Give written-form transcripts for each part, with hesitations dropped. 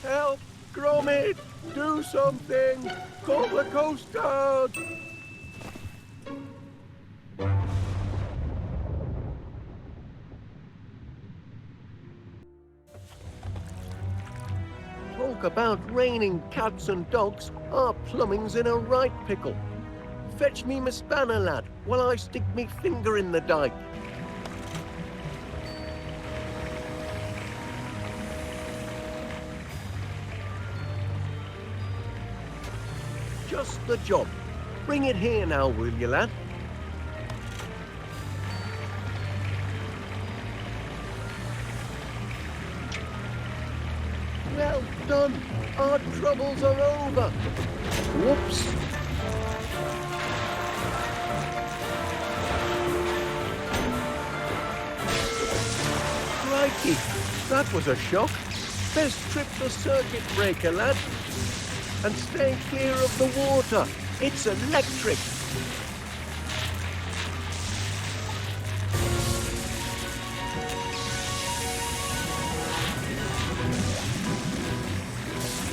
Help! Gromit! Do something! Call the Coast Guard! Talk about raining cats and dogs. Our plumbing's in a right pickle. Fetch me my spanner, lad, while I stick me finger in the dike. Just the job. Bring it here now, will you, lad? Well done. Our troubles are over. Whoops. Crikey, that was a shock. Best trip the circuit breaker, lad. And stay clear of the water. It's electric.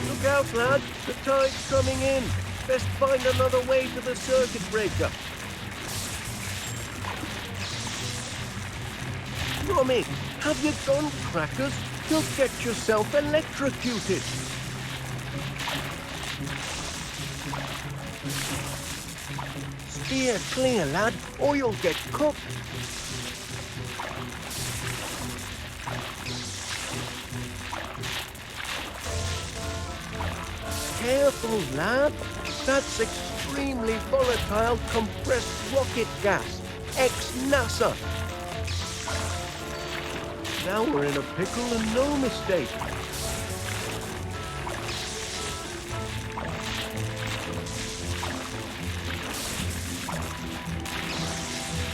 Look out, lad. The tide's coming in. Best find another way to the circuit breaker. Gromit, have you gone crackers? You'll get yourself electrocuted. Steer clear, lad, or you'll get cooked. Careful, lad. That's extremely volatile compressed rocket gas. Ex-NASA. Now we're in a pickle and no mistake.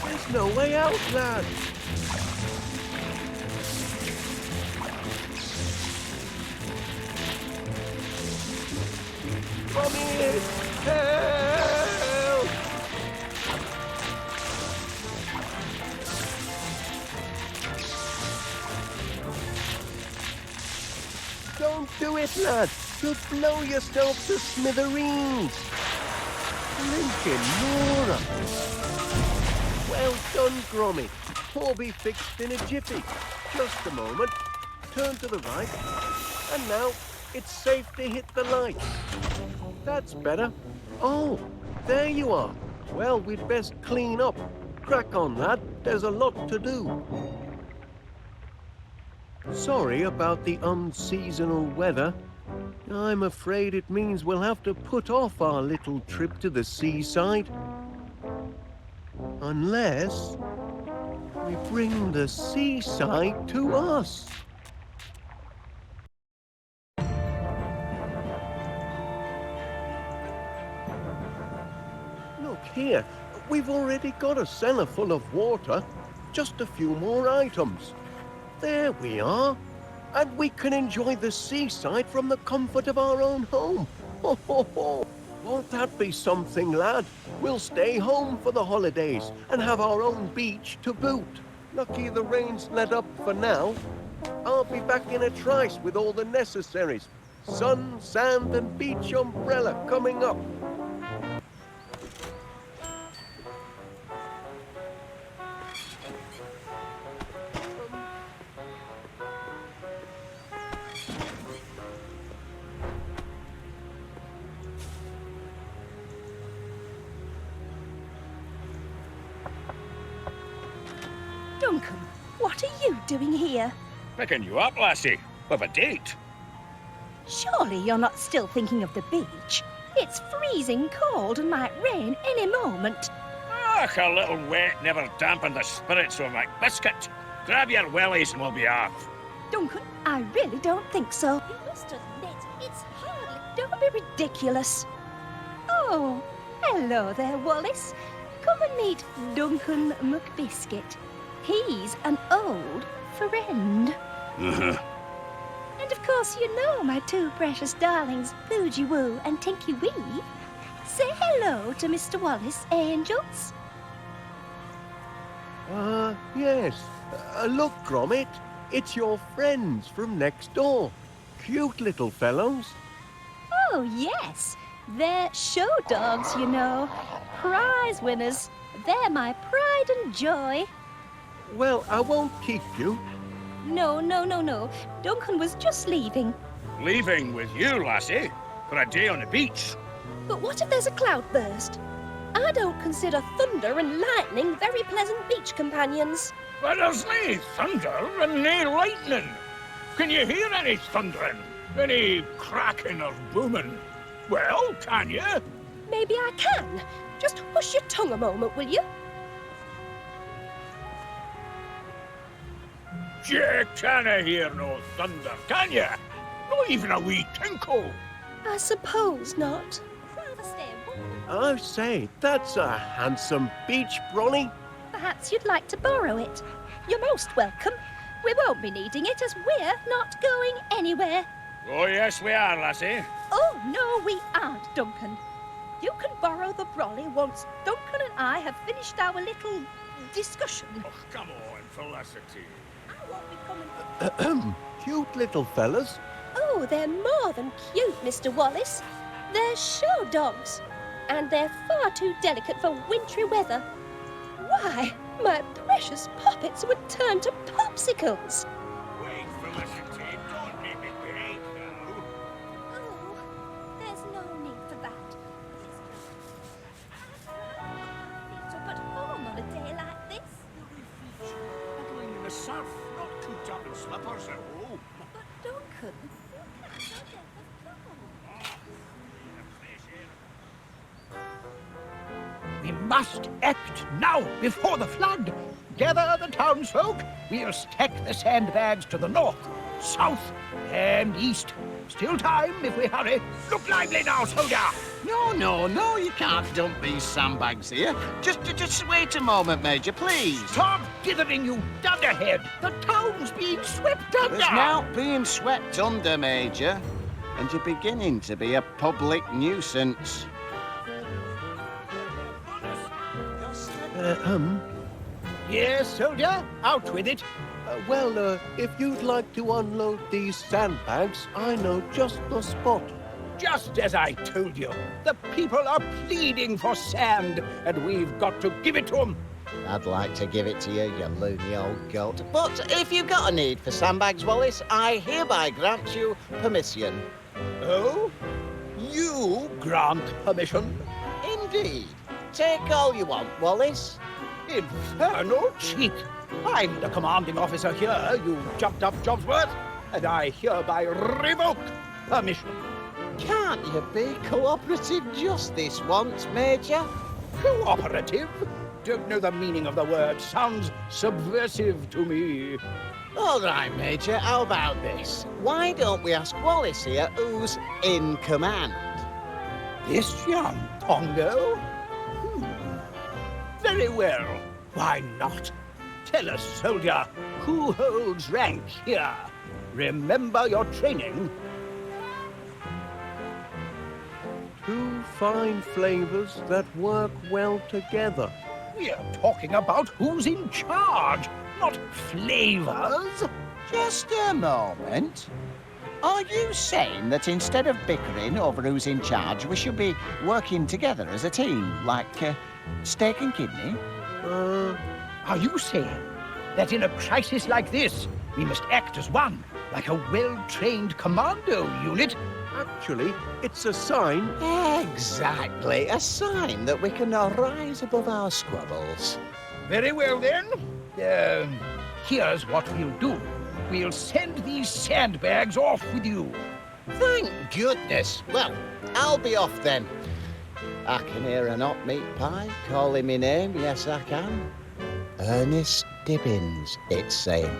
There's no way out, lad. Come here! Help! Don't do it, lad. You'll blow yourself to smithereens. Blinking Nora. Well done, Gromit. All be fixed in a jiffy. Just a moment. Turn to the right. And now it's safe to hit the light. That's better. Oh, there you are. Well, we'd best clean up. Crack on, lad. There's a lot to do. Sorry about the unseasonal weather. I'm afraid it means we'll have to put off our little trip to the seaside. Unless we bring the seaside to us. Look here, we've already got a cellar full of water. Just a few more items. There we are. And we can enjoy the seaside from the comfort of our own home. Ho, ho, ho. Won't that be something, lad? We'll stay home for the holidays and have our own beach to boot. Lucky the rain's let up for now. I'll be back in a trice with all the necessaries. Sun, sand and beach umbrella coming up. Duncan, what are you doing here? Picking you up, lassie, with a date. Surely you're not still thinking of the beach. It's freezing cold and might rain any moment. Ach, a little wet never dampened the spirits of my biscuit. Grab your wellies and we'll be off. Duncan, I really don't think so. You must admit, it's hardly... Don't be ridiculous. Oh, hello there, Wallace. Come and meet Duncan McBiscuit. He's an old friend. And of course you know my two precious darlings, Poogie Woo and Tinky Wee. Say hello to Mr. Wallace, angels. Yes. Look, Gromit. It's your friends from next door. Cute little fellows. Oh, yes. They're show dogs, you know. Prize winners. They're my pride and joy. Well, I won't keep you. No. Duncan was just leaving. Leaving with you, lassie, for a day on the beach. But what if there's a cloudburst? I don't consider thunder and lightning very pleasant beach companions. But there's nae thunder and nae lightning. Can you hear any thundering? Any cracking or booming? Well, can you? Maybe I can. Just hush your tongue a moment, will you? You canna hear no thunder, can you? Not even a wee tinkle. I suppose not. I say, that's a handsome beach brolly. Perhaps you'd like to borrow it. You're most welcome. We won't be needing it as we're not going anywhere. Oh, yes, we are, lassie. Oh, no, we aren't, Duncan. You can borrow the brolly once Duncan and I have finished our little discussion. Oh, come on, Felicity. I won't be coming... Cute little fellas. Oh, they're more than cute, Mr. Wallace. They're show dogs. And they're far too delicate for wintry weather. Why, my precious poppets would turn to popsicles. Wait, Felicity, don't make me break now. Oh, there's no need for that. Feet up at home on a day like this. Paddling in the surf, not cooped up in slippers at home. But Duncan, you can't go there for fun. We must act now before the flood. Gather the townsfolk. We'll stack the sandbags to the north, south, and east. Still time if we hurry. Look lively now, soldier. No, you can't dump these sandbags here. Just wait a moment, Major, please. Stop dithering, you dunderhead. The town's being swept under. It's now being swept under, Major, and you're beginning to be a public nuisance. Yes, soldier, out with it. If you'd like to unload these sandbags, I know just the spot. Just as I told you, the people are pleading for sand, and we've got to give it to them. I'd like to give it to you, you loony old goat. But if you've got a need for sandbags, Wallace, I hereby grant you permission. Oh? You grant permission? Indeed. Take all you want, Wallace. Infernal cheek! I'm the commanding officer here, you jumped-up Jobsworth, and I hereby revoke permission. Can't you be cooperative just this once, Major? Cooperative? Don't know the meaning of the word. Sounds subversive to me. All right, Major, how about this? Why don't we ask Wallace here who's in command? This young Pongo? Very well. Why not? Tell us, soldier, who holds rank here? Remember your training. Two fine flavors that work well together. We're talking about who's in charge, not flavors. Just a moment. Are you saying that instead of bickering over who's in charge, we should be working together as a team, like steak and kidney? Are you saying that in a crisis like this, we must act as one, like a well-trained commando unit? Actually, it's a sign. Exactly, a sign that we can rise above our squabbles. Very well, then. Here's what we'll do. We'll send these sandbags off with you. Thank goodness. Well, I'll be off then. I can hear an hot meat pie calling me name, yes I can. Ernest Dibbins, it's saying.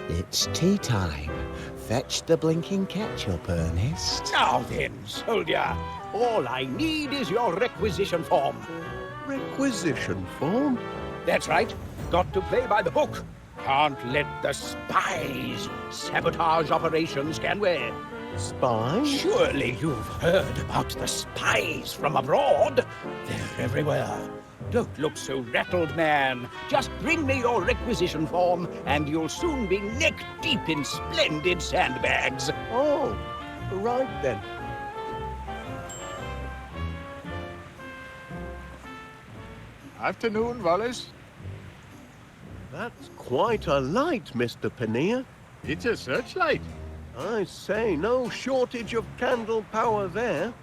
It's tea time. Fetch the blinking ketchup, Ernest. Now then, soldier, all I need is your requisition form. Requisition form? That's right. Got to play by the book. Can't let the spies sabotage operations, can we? Spies? Surely you've heard about the spies from abroad. They're everywhere. Don't look so rattled, man. Just bring me your requisition form, and you'll soon be neck-deep in splendid sandbags. Oh, right then. Afternoon, Wallace. That's quite a light, Mr. Paneer. It's a searchlight. I say, no shortage of candle power there.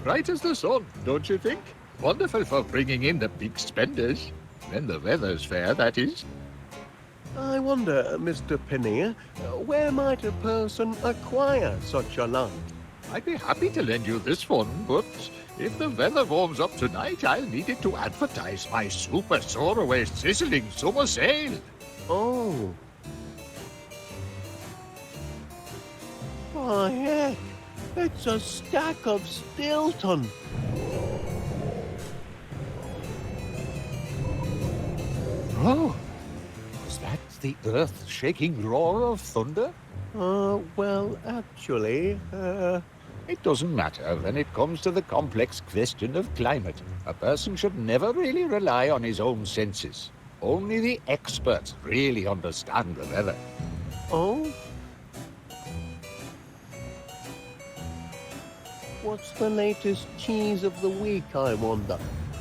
Bright as the sun, don't you think? Wonderful for bringing in the big spenders. When the weather's fair, that is. I wonder, Mr. Paneer, where might a person acquire such a light? I'd be happy to lend you this one, but if the weather warms up tonight, I'll need it to advertise my super soaraway sizzling summer sale. Oh. Why, heck, it's a stack of Stilton. Oh, is that the earth-shaking roar of thunder? Well, actually, It doesn't matter when it comes to the complex question of climate. A person should never really rely on his own senses. Only the experts really understand the weather. oh? What's the latest cheese of the week, I wonder?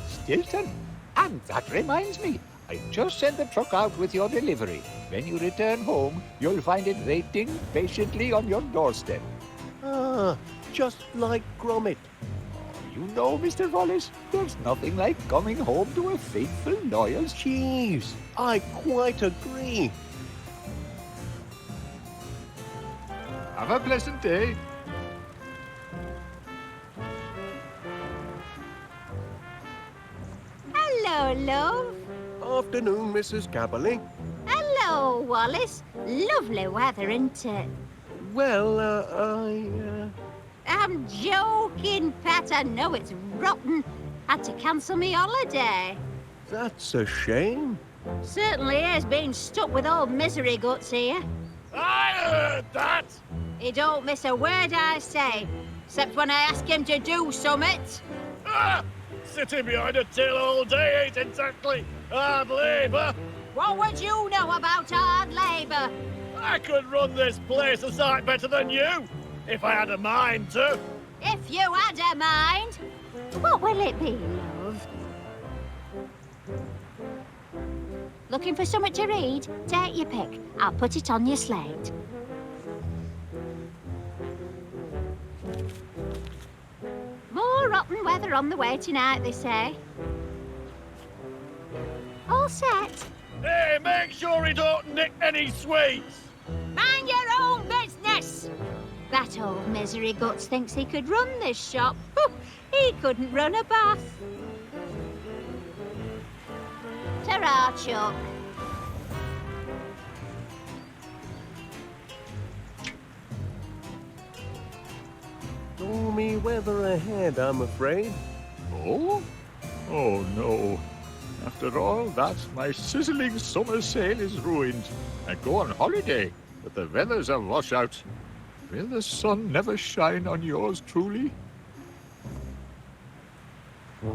Stilton. And that reminds me, I just sent the truck out with your delivery. When you return home, you'll find it waiting patiently on your doorstep. Ah, just like Gromit. You know, Mr. Wallace, there's nothing like coming home to a faithful, loyal... Cheese, I quite agree. Have a pleasant day. Hello, love. Afternoon, Mrs. Caberly. Hello, Wallace. Lovely weather, isn't it? Well, I'm joking, Pat. I know it's rotten. Had to cancel me holiday. that's a shame. Certainly is being stuck with old misery guts here. I heard that! He don't miss a word I say, except when I ask him to do summit. Ah! Sitting behind a till all day ain't exactly hard labour. What would you know about hard labour? I could run this place a sight better than you, if I had a mind to. If you had a mind. What will it be, love? Looking for something to read? Take your pick. I'll put it on your slate. More rotten weather on the way tonight, they say. All set. Hey, make sure he don't nick any sweets. Mind your own business! That old misery guts thinks he could run this shop. He couldn't run a bath. Ta-ra, Chuck. Stormy weather ahead, I'm afraid. Oh? Oh, no. After all that, my sizzling summer sale is ruined. I go on holiday, but the weather's a washout. Will the sun never shine on yours truly?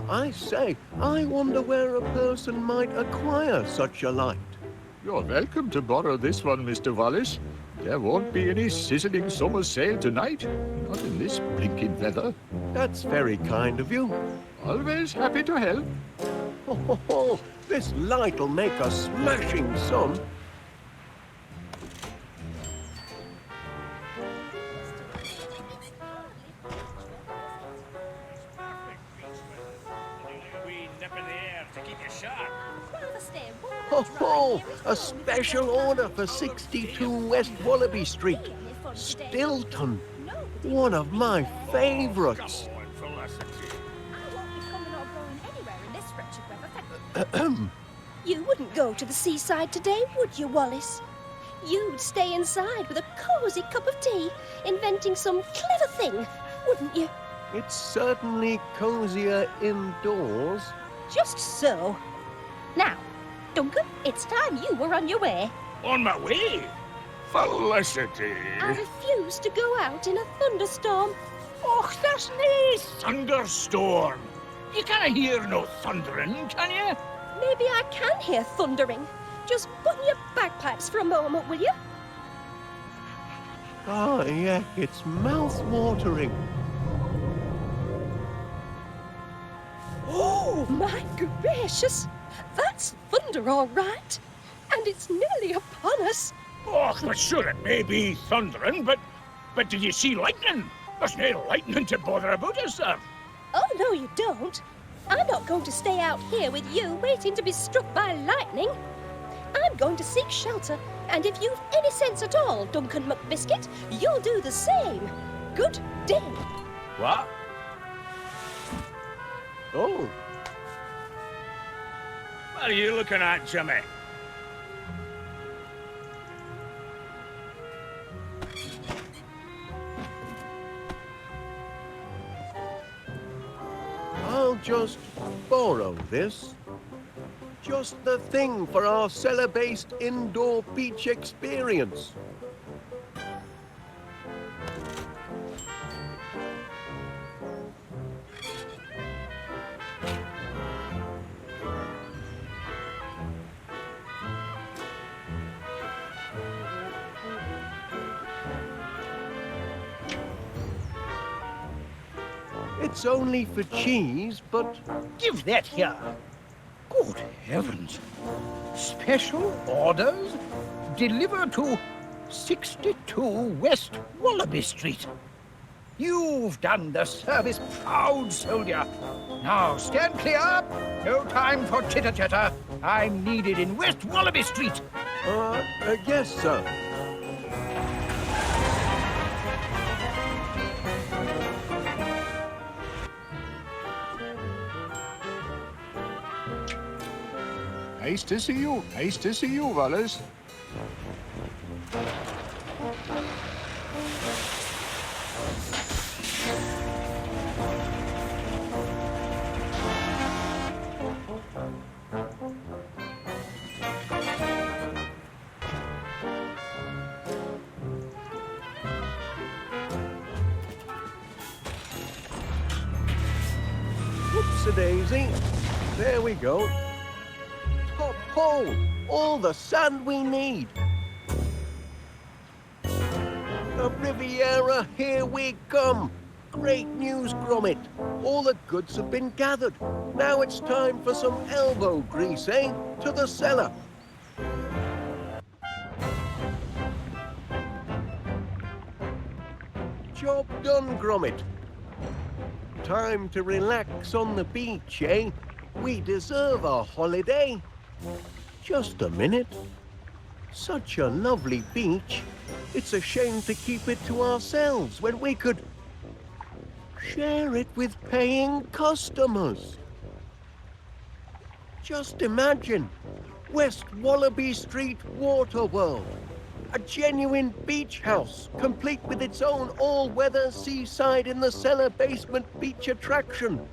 I say, I wonder where a person might acquire such a light. You're welcome to borrow this one, Mr. Wallace. There won't be any sizzling summer sale tonight. Not in this blinking weather. That's very kind of you. Always happy to help. Oh, this light'll make a smashing sun. Oh, a special order for 62 West Wallaby Street. Stilton, one of my favorites. You wouldn't go to the seaside today, would you, Wallace? You'd stay inside with a cosy cup of tea, inventing some clever thing, wouldn't you? It's certainly cozier indoors. Just so. Now, Duncan, it's time you were on your way. On my way? Felicity! I refuse to go out in a thunderstorm. Och, there's no thunderstorm. You can't hear no thundering, can you? Maybe I can hear thundering. Just put in your bagpipes for a moment, will you? Ah, yeah, it's mouth-watering. Oh, my gracious! That's thunder, all right. And it's nearly upon us. Och, but sure, it may be thundering, but did you see lightning? There's no lightning to bother about, is there? Oh, no, you don't. I'm not going to stay out here with you waiting to be struck by lightning. I'm going to seek shelter, and if you've any sense at all, Duncan McBiscuit, you'll do the same. Good day. What? Oh, What are you looking at, Jimmy? I'll just borrow this. Just the thing for our cellar-based indoor beach experience. It's only for cheese, but Give that here. Good heavens. Special orders delivered to 62 West Wallaby Street. You've done the service proud, soldier. Now stand clear. No time for chitter-chatter. I'm needed in West Wallaby Street. yes, sir. Nice to see you. Nice to see you, Wallace. Whoops-a-daisy. There we go. Top hole! All the sand we need! The Riviera, here we come! Great news, Gromit! All the goods have been gathered. Now it's time for some elbow grease, eh? To the cellar! Job done, Gromit. Time to relax on the beach, eh? We deserve a holiday. Just a minute. Such a lovely beach. It's a shame to keep it to ourselves when we could share it with paying customers. Just imagine, West Wallaby Street Water World. A genuine beach house, complete with its own all-weather seaside in the cellar basement beach attraction.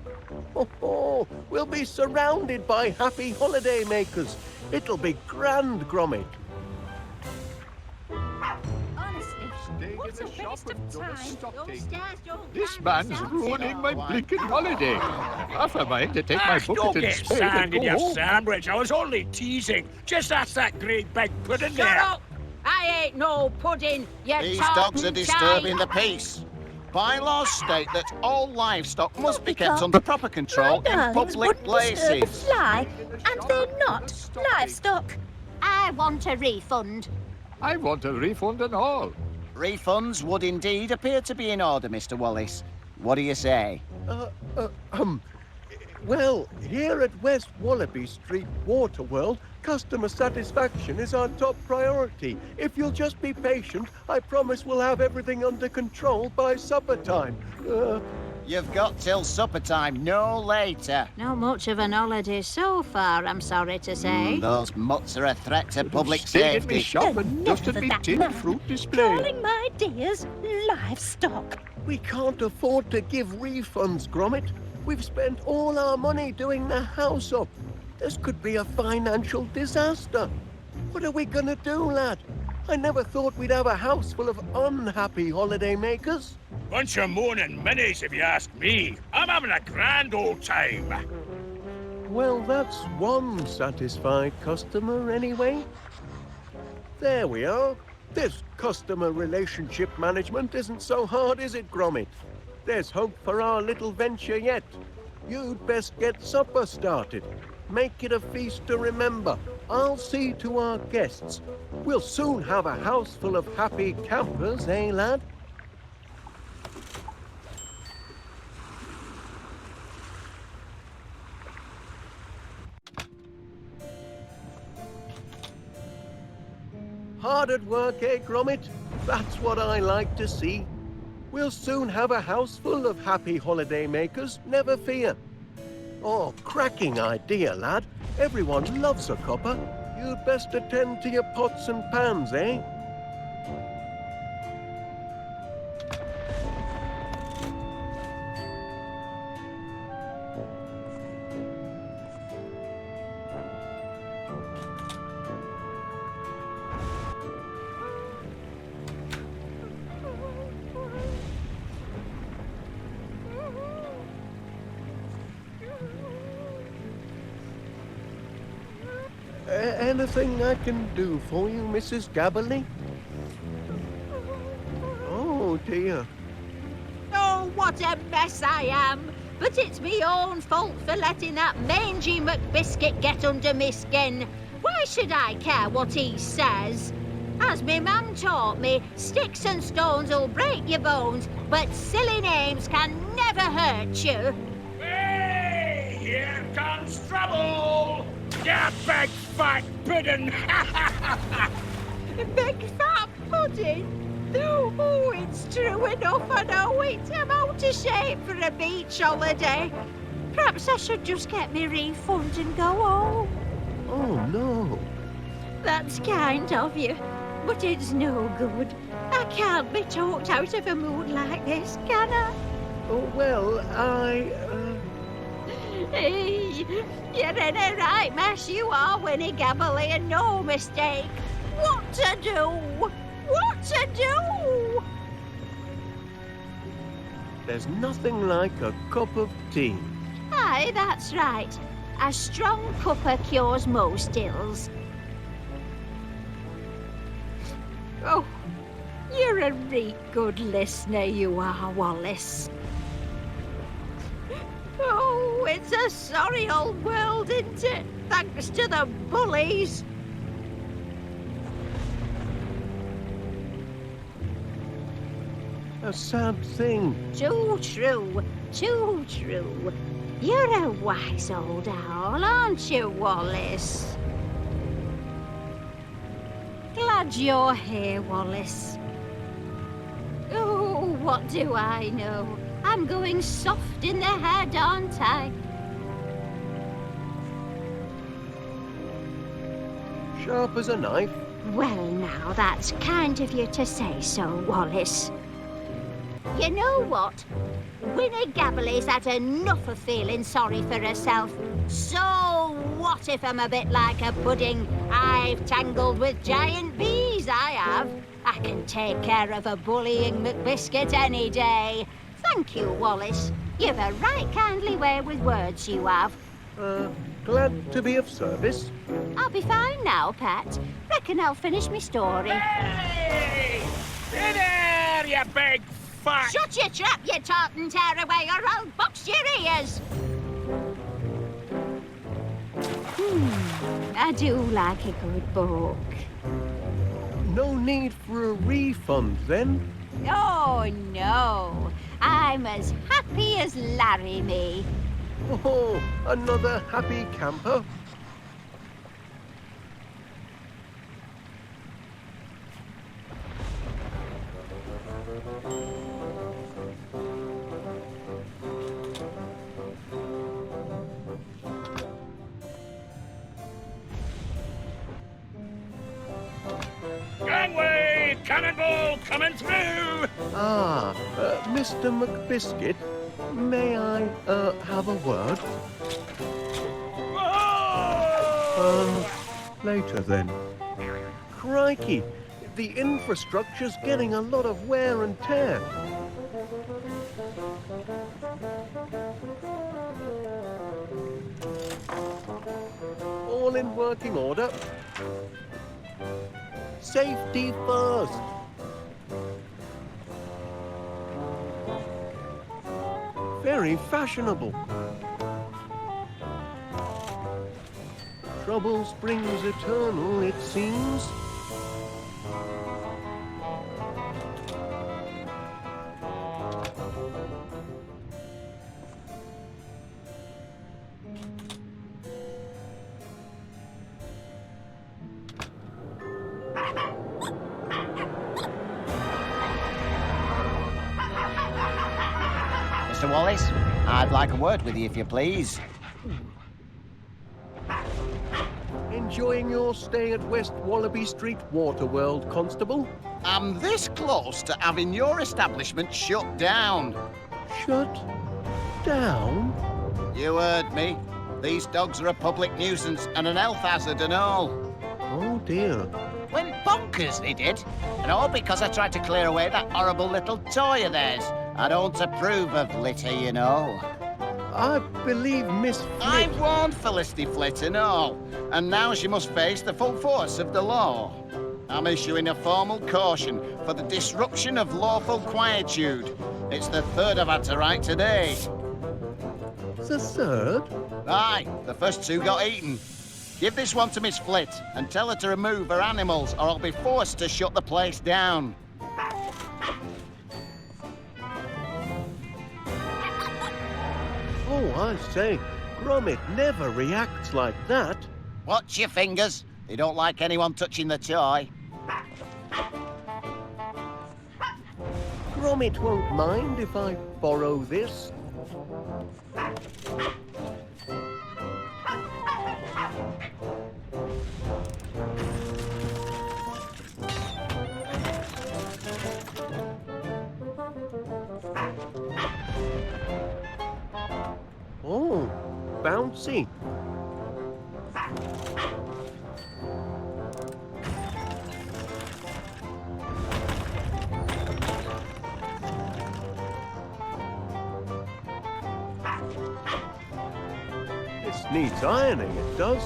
Oh, we'll be surrounded by happy holiday makers. It'll be grand, Gromit. Honestly, what a waste of time. Those stairs don't This find man's themselves ruining in. my blinking holiday. Half a mind to take my Don't bucket and get spade sand and in go your home. sandwich. I was only teasing. Just ask that great big pudding Shut there. up! I ain't no pudding, you These top dogs are disturbing the guy. peace. Bylaws state that all livestock must be kept Peacock, under proper control My in darlings public wouldn't disturb the places. fly, and they're not livestock. I want a refund. I want a refund and all. Refunds would indeed appear to be in order, Mr. Wallace. What do you say? Well, here at West Wallaby Street Water World, customer satisfaction is our top priority. If you'll just be patient, I promise we'll have everything under control by supper time. You've got till supper time, no later. Not much of an holiday so far, I'm sorry to say. Those mutts are a threat to public Stayed in me safety. shop and Enough dusted of me that tin now. fruit display. Calling my dears livestock. We can't afford to give refunds, Gromit. We've spent all our money doing the house up. This could be a financial disaster. What are we gonna do, lad? I never thought we'd have a house full of unhappy holiday makers. Bunch of moaning minis, if you ask me. I'm having a grand old time. Well, that's one satisfied customer anyway. There we are. This customer relationship management isn't so hard, is it, Gromit? There's hope for our little venture yet. You'd best get supper started. Make it a feast to remember. I'll see to our guests. We'll soon have a house full of happy campers, eh, lad? Hard at work, eh, Gromit? That's what I like to see. We'll soon have a house full of happy holiday makers, never fear. Oh, cracking idea, lad. Everyone loves a copper. You'd best attend to your pots and pans, eh? Anything I can do for you, Mrs. Gabberly? Oh, dear. Oh, what a mess I am! But it's me own fault for letting that mangy McBiscuit get under me skin. Why should I care what he says? As me mum taught me, sticks and stones will break your bones, but silly names can never hurt you. Hey, here comes trouble! You big fat pudding! Big fat pudding? Oh, it's true enough, I know it. I'm out of shape for a beach holiday. Perhaps I should just get me refund and go home. Oh, no. That's kind of you, but it's no good. I can't be talked out of a mood like this, can I? Oh, well, Hey, you're in a right mess, you are, Winnie Gabberly, and no mistake. What to do? What to do? There's nothing like a cup of tea. Aye, that's right. A strong cuppa cures most ills. Oh, you're a real good listener, you are, Wallace. Oh, it's a sorry old world, isn't it? Thanks to the bullies. A sad thing. Too true, too true. You're a wise old owl, aren't you, Wallace? Glad you're here, Wallace. Oh, what do I know? I'm going soft in the head, aren't I? Sharp as a knife. Well, now, that's kind of you to say so, Wallace. You know what? Winnie Gabberly's had enough of feeling sorry for herself. So what if I'm a bit like a pudding? I've tangled with giant bees, I have. I can take care of a bullying McBiscuit any day. Thank you, Wallace. You've a right kindly way with words, you have. Glad to be of service. I'll be fine now, Pat. Reckon I'll finish my story. Hey! In there, you big fat... Shut your trap, you tartan tearaway, or I'll box your ears! I do like a good book. No need for a refund, then? Oh, no. I'm as happy as Larry me. Oh, another happy camper. Cannonball coming through! Ah, Mr. McBiscuit, may I, have a word? Whoa! Later then. Crikey, the infrastructure's getting a lot of wear and tear. All in working order. Safety first. Very fashionable. Trouble springs eternal, it seems. Mr. Wallace, I'd like a word with you, if you please. Enjoying your stay at West Wallaby Street Waterworld, Constable? I'm this close to having your establishment shut down. Shut down? You heard me. These dogs are a public nuisance and an health hazard and all. Oh dear. Went bonkers, they did. And all because I tried to clear away that horrible little toy of theirs. I don't approve of litter, you know. I believe Miss I Flit... warned Felicity Flit and all, and now she must face the full force of the law. I'm issuing a formal caution for the disruption of lawful quietude. It's the third I've had to write today. The third? Aye, the first two got eaten. Give this one to Miss Flit and tell her to remove her animals or I'll be forced to shut the place down. Oh, I say, Gromit never reacts like that. Watch your fingers. They don't like anyone touching the toy. Gromit won't mind if I borrow this. Oh, bouncy. This needs ironing, it does.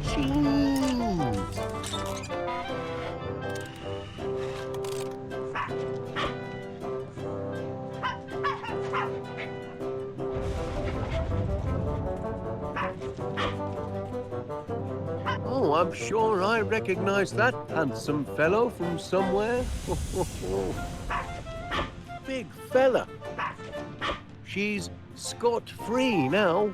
Jeez. Oh, I'm sure I recognize that handsome fellow from somewhere. Big fella. She's scot-free now.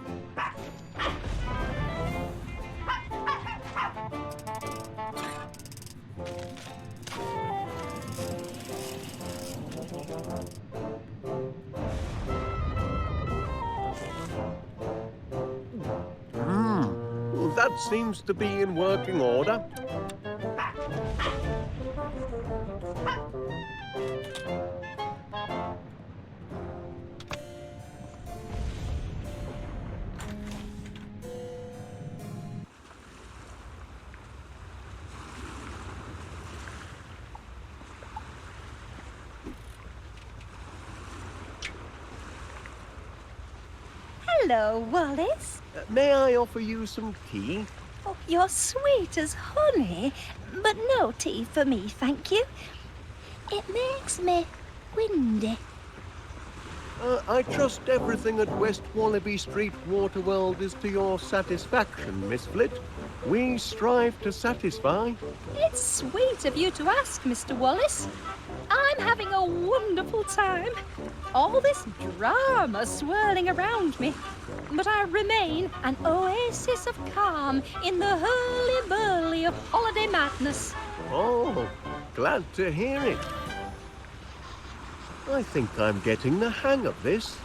That seems to be in working order. Hello, Wallace. May I offer you some tea? Oh, you're sweet as honey, but no tea for me, thank you. It makes me windy. I trust everything at West Wallaby Street Waterworld is to your satisfaction, Miss Flit. We strive to satisfy. It's sweet of you to ask, Mr. Wallace. I'm having a wonderful time. All this drama swirling around me. But I remain an oasis of calm in the hurly-burly of holiday madness. Oh, glad to hear it. I think I'm getting the hang of this.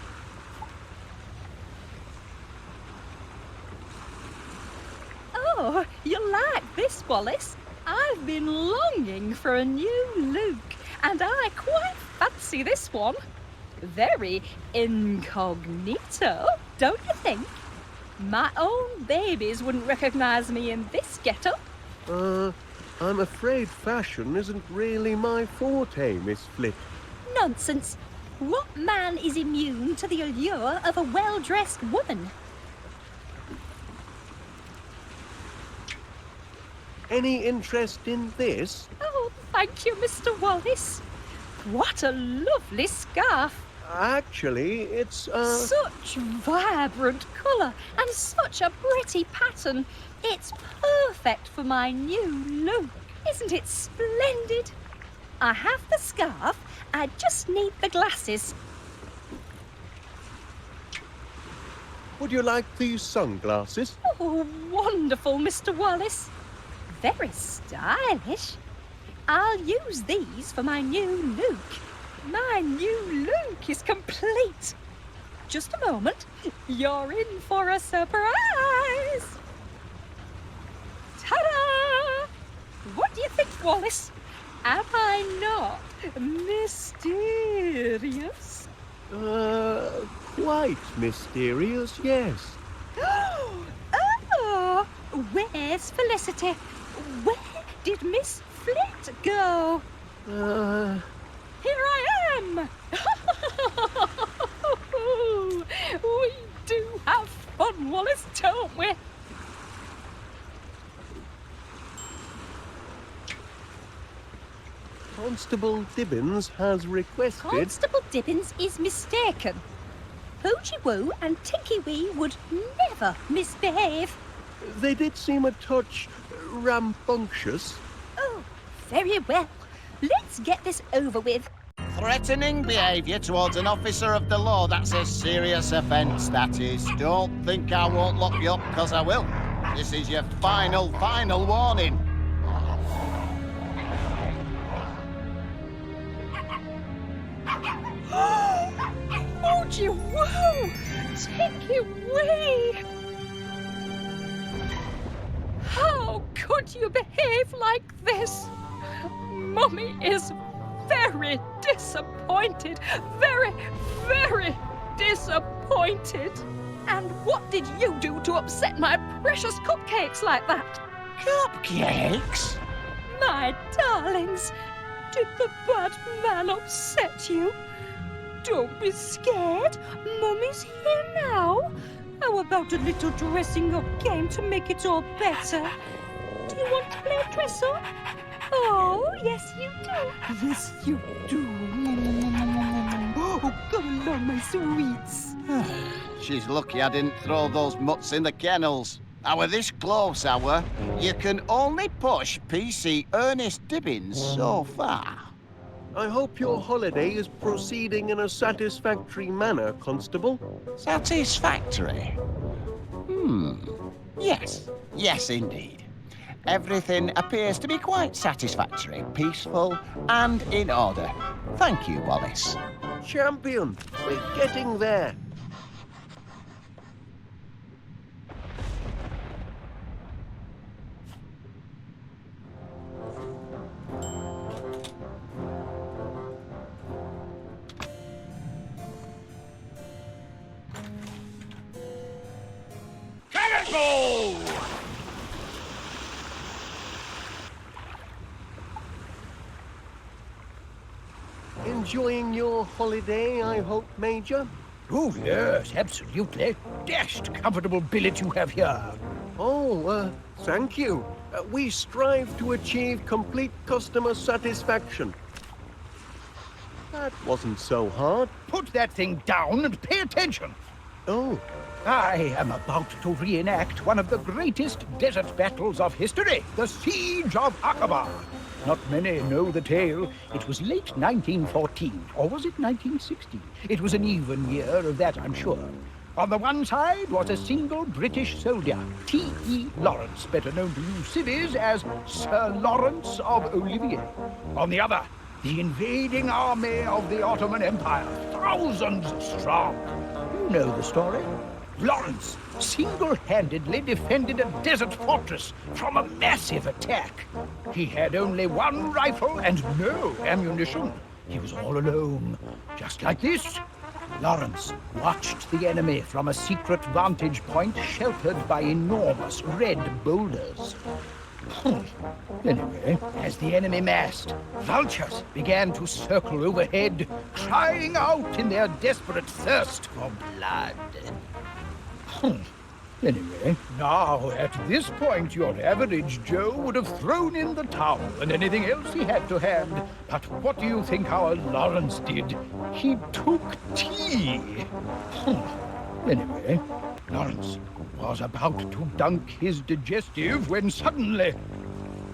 Wallace. I've been longing for a new look, and I quite fancy this one. Very incognito, don't you think? My own babies wouldn't recognise me in this get-up. I'm afraid fashion isn't really my forte, Miss Flick. Nonsense. What man is immune to the allure of a well-dressed woman? Any interest in this? Oh, thank you, Mr. Wallace. What a lovely scarf. Actually, it's, Such vibrant colour and such a pretty pattern. It's perfect for my new look. Isn't it splendid? I have the scarf. I just need the glasses. Would you like these sunglasses? Oh, wonderful, Mr. Wallace. Very stylish. I'll use these for my new look. My new look is complete. Just a moment. You're in for a surprise. Ta-da! What do you think, Wallace? Am I not mysterious? Quite mysterious, yes. Oh, where's Felicity? Where did Miss Flit go? Here I am! We do have fun, Wallace, don't we? Constable Dibbins has requested... Constable Dibbins is mistaken. Poochie Woo and Tinky Wee would never misbehave. They did seem a touch rambunctious. Oh, very well. Let's get this over with. Threatening behaviour towards an officer of the law, that's a serious offence, that is. Don't think I won't lock you up, because I will. This is your final warning. Poochie Woo! Tinky Wee! How could you behave like this? Mummy is very disappointed. Very, very disappointed. And what did you do to upset my precious cupcakes like that? Cupcakes? My darlings, did the bad man upset you? Don't be scared. Mummy's here now. How about a little dressing up game to make it all better? Do you want to play dress up? Oh, yes you do. Yes you do. Oh, come along, my sweets. She's lucky I didn't throw those mutts in the kennels. Our this close, you can only push PC Ernest Dibbins so far. I hope your holiday is proceeding in a satisfactory manner, Constable. Satisfactory? Yes, indeed. Everything appears to be quite satisfactory, peaceful, and in order. Thank you, Wallace. Champion, we're getting there. Go! Enjoying your holiday, I hope, Major? Oh, yes, absolutely. Dashed comfortable billet you have here. Oh, thank you. We strive to achieve complete customer satisfaction. That wasn't so hard. Put that thing down and pay attention. Oh, I am about to reenact one of the greatest desert battles of history, the Siege of Aqaba. Not many know the tale. It was late 1914, or was it 1916? It was an even year of that, I'm sure. On the one side was a single British soldier, T.E. Lawrence, better known to you civvies as Sir Lawrence of Olivier. On the other, the invading army of the Ottoman Empire, thousands strong. You know the story. Lawrence single-handedly defended a desert fortress from a massive attack. He had only one rifle and no ammunition. He was all alone, just like this. Lawrence watched the enemy from a secret vantage point sheltered by enormous red boulders. Anyway, as the enemy massed, vultures began to circle overhead, crying out in their desperate thirst for blood. Anyway, now at this point, your average Joe would have thrown in the towel and anything else he had to hand. But what do you think our Lawrence did? He took tea. Anyway, Lawrence was about to dunk his digestive when suddenly...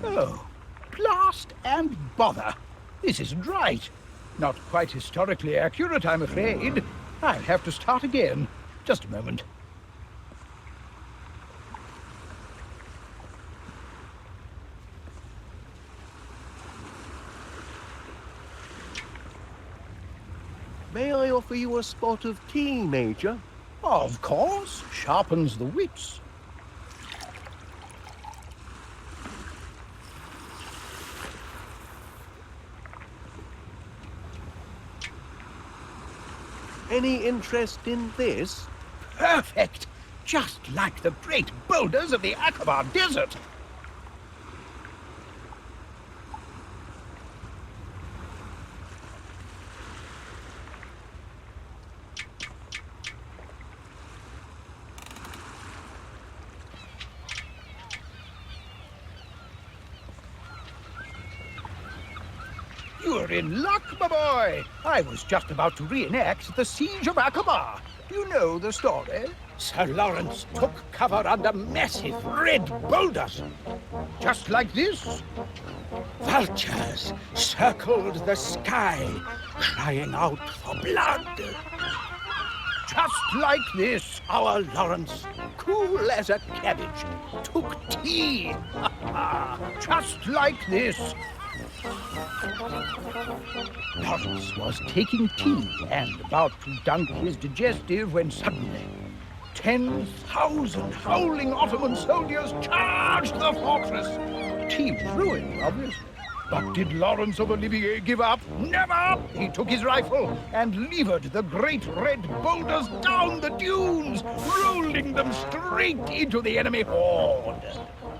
Oh, blast and bother. This isn't right. Not quite historically accurate, I'm afraid. I'll have to start again. Just a moment. May I offer you a spot of tea, Major? Of course, sharpens the wits. Any interest in this? Perfect! Just like the great boulders of the Aqaba Desert. You're in luck, my boy. I was just about to reenact the Siege of Aqaba. You know the story. Sir Lawrence took cover under massive red boulders. Just like this. Vultures circled the sky, crying out for blood. Just like this, our Lawrence, cool as a cabbage, took tea. Just like this. Lawrence was taking tea and about to dunk his digestive when suddenly 10,000 howling Ottoman soldiers charged the fortress. Tea was ruined, obviously. But did Lawrence of Olivier give up? Never! He took his rifle and levered the great red boulders down the dunes, rolling them straight into the enemy horde.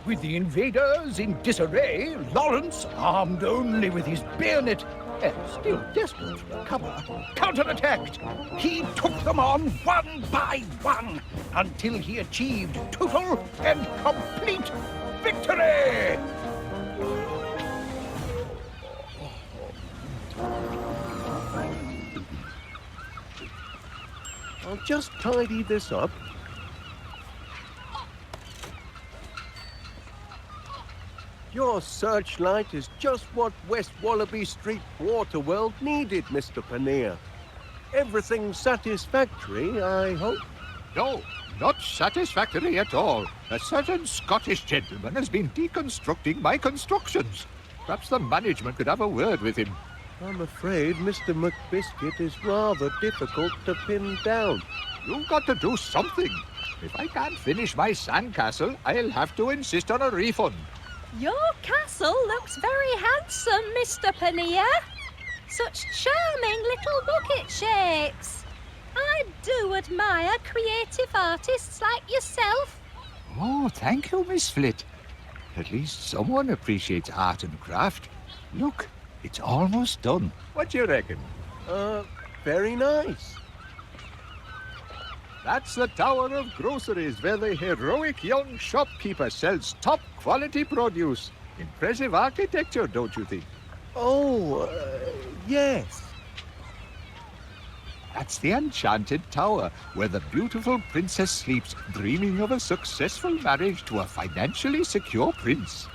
With the invaders in disarray, Lawrence, armed only with his bayonet and still desperate for cover, counterattacked. He took them on one by one until he achieved total and complete victory! I'll just tidy this up. Your searchlight is just what West Wallaby Street Waterworld needed, Mr. Paneer. Everything satisfactory, I hope? No, not satisfactory at all. A certain Scottish gentleman has been deconstructing my constructions. Perhaps the management could have a word with him. I'm afraid Mr. McBiscuit is rather difficult to pin down. You've got to do something. If I can't finish my sandcastle, I'll have to insist on a refund. Your castle looks very handsome, Mr. Paneer. Such charming little bucket shapes. I do admire creative artists like yourself. Oh, thank you, Miss Flit. At least someone appreciates art and craft. Look, it's almost done. What do you reckon? Very nice. That's the Tower of Groceries, where the heroic young shopkeeper sells top-quality produce. Impressive architecture, don't you think? Oh, yes. That's the Enchanted Tower, where the beautiful princess sleeps, dreaming of a successful marriage to a financially secure prince.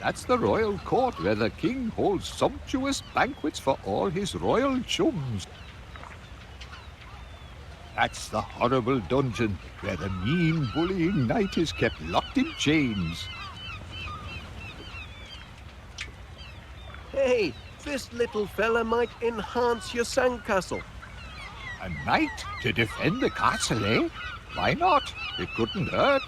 That's the royal court, where the king holds sumptuous banquets for all his royal chums. That's the horrible dungeon, where the mean, bullying knight is kept locked in chains. Hey, this little fella might enhance your sandcastle. A knight to defend the castle, eh? Why not? It couldn't hurt.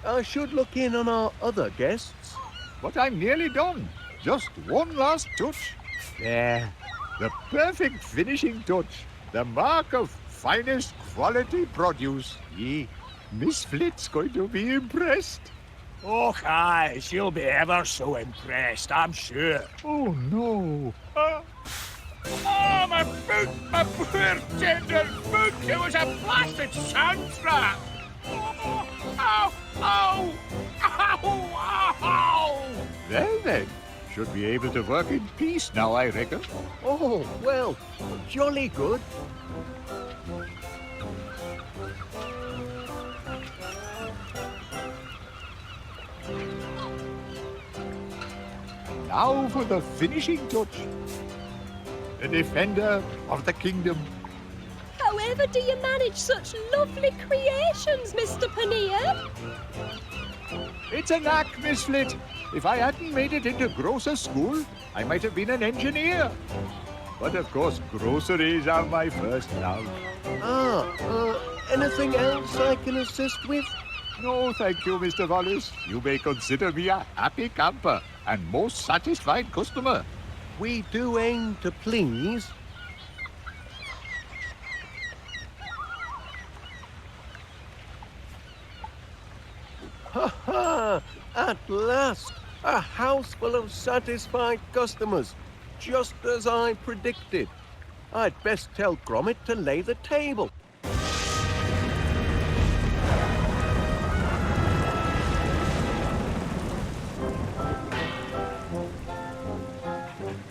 I should look in on our other guests. But I'm nearly done. Just one last touch. There. The perfect finishing touch. The mark of finest quality produce. Miss Flit's going to be impressed. Oh, aye, she'll be ever so impressed, I'm sure. Oh, no. Oh, my foot! My poor tender foot! It was a blasted sand trap! Oh, ow! Ow! Ow! Ow! Well then, should be able to work in peace now, I reckon. Oh, well, jolly good. Now for the finishing touch. The defender of the kingdom. However do you manage such lovely creations, Mr. Paneer? It's a knack, Miss Flit. If I hadn't made it into grocer school, I might have been an engineer. But of course, groceries are my first love. Anything else I can assist with? No, thank you, Mr. Wallace. You may consider me a happy camper and most satisfied customer. We do aim to please. Ha ha! At last! A house full of satisfied customers, just as I predicted. I'd best tell Gromit to lay the table.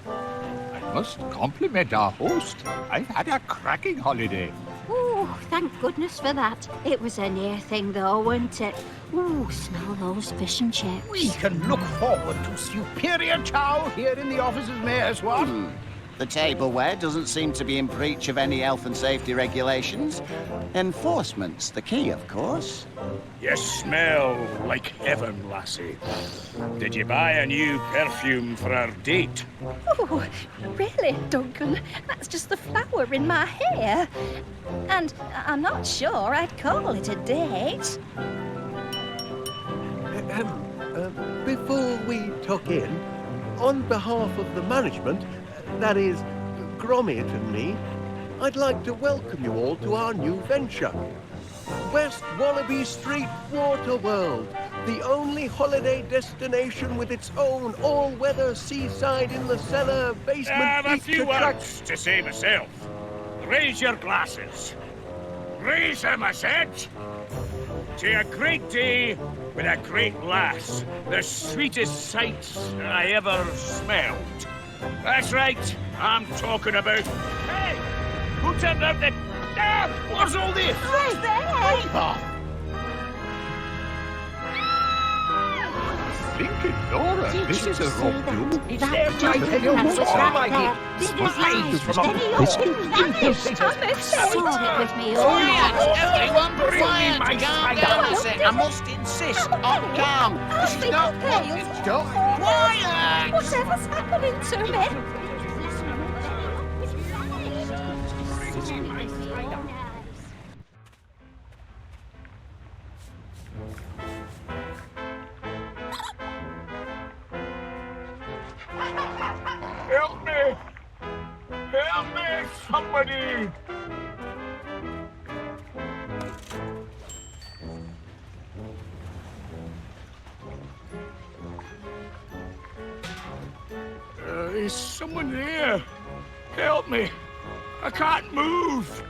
I must compliment our host. I've had a cracking holiday. Oh, thank goodness for that. It was a near thing, though, wasn't it? Ooh, smell those fish and chips. We can look forward to superior chow here in the officer's mayor's, what? The tableware doesn't seem to be in breach of any health and safety regulations. Enforcement's the key, of course. You smell like heaven, lassie. Did you buy a new perfume for our date? Oh, really, Duncan? That's just the flower in my hair. And I'm not sure I'd call it a date. Before we tuck in, on behalf of the management, that is, Gromit and me, I'd like to welcome you all to our new venture. West Wallaby Street Water World, the only holiday destination with its own all-weather seaside in the cellar basement I have a beach few attraction. words to say myself. Raise your glasses. Raise them, I said. To a great day with a great lass. The sweetest sight I ever smelled. That's right. I'm talking about... Hey! Who turned out the... Ah! What's all this? Right there! Oh. Blinking Nora, Did this you is a see rock that? blue. It's That there, just I tell you, that's all right I there. did. Did his eyes from a steady up and vanished. Saw it with me own eyes. Everyone Bring me quiet! my Calm cider. down a sec. I must insist on calm. This is not what it's done. Quiet! Whatever's happening to me? Help me! Help me, somebody! Is someone there? Help me! I can't move!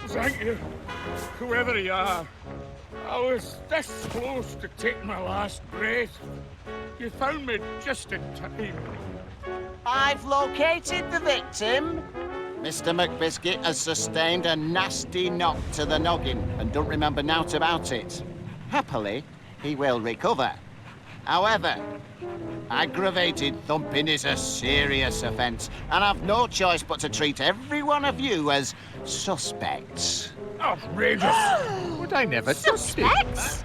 Thank you, whoever you are. I was this close to taking my last breath. You found me just in time. I've located the victim. Mr. McBiscuit has sustained a nasty knock to the noggin and don't remember naught about it. Happily, he will recover. However, aggravated thumping is a serious offence, and I've no choice but to treat every one of you as suspects. Outrageous! But I never touched it. Suspects?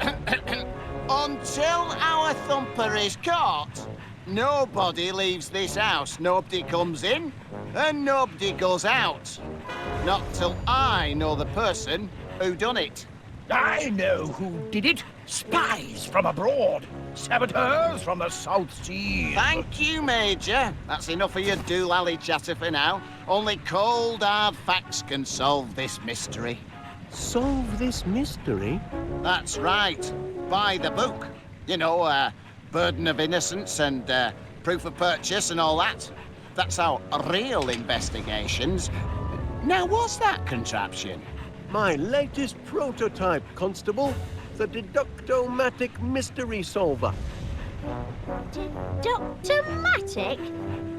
Until our Thumper is caught, nobody leaves this house. Nobody comes in, and nobody goes out. Not till I know the person who done it. I know who did it. Spies from abroad. Saboteurs from the South Sea. Thank you, Major. That's enough of your doolally chatter for now. Only cold, hard facts can solve this mystery. Solve this mystery? That's right. By the book. You know, burden of innocence and proof of purchase and all that. That's our real investigations. Now, what's that contraption? My latest prototype, Constable. The Deductomatic Mystery Solver. Deductomatic?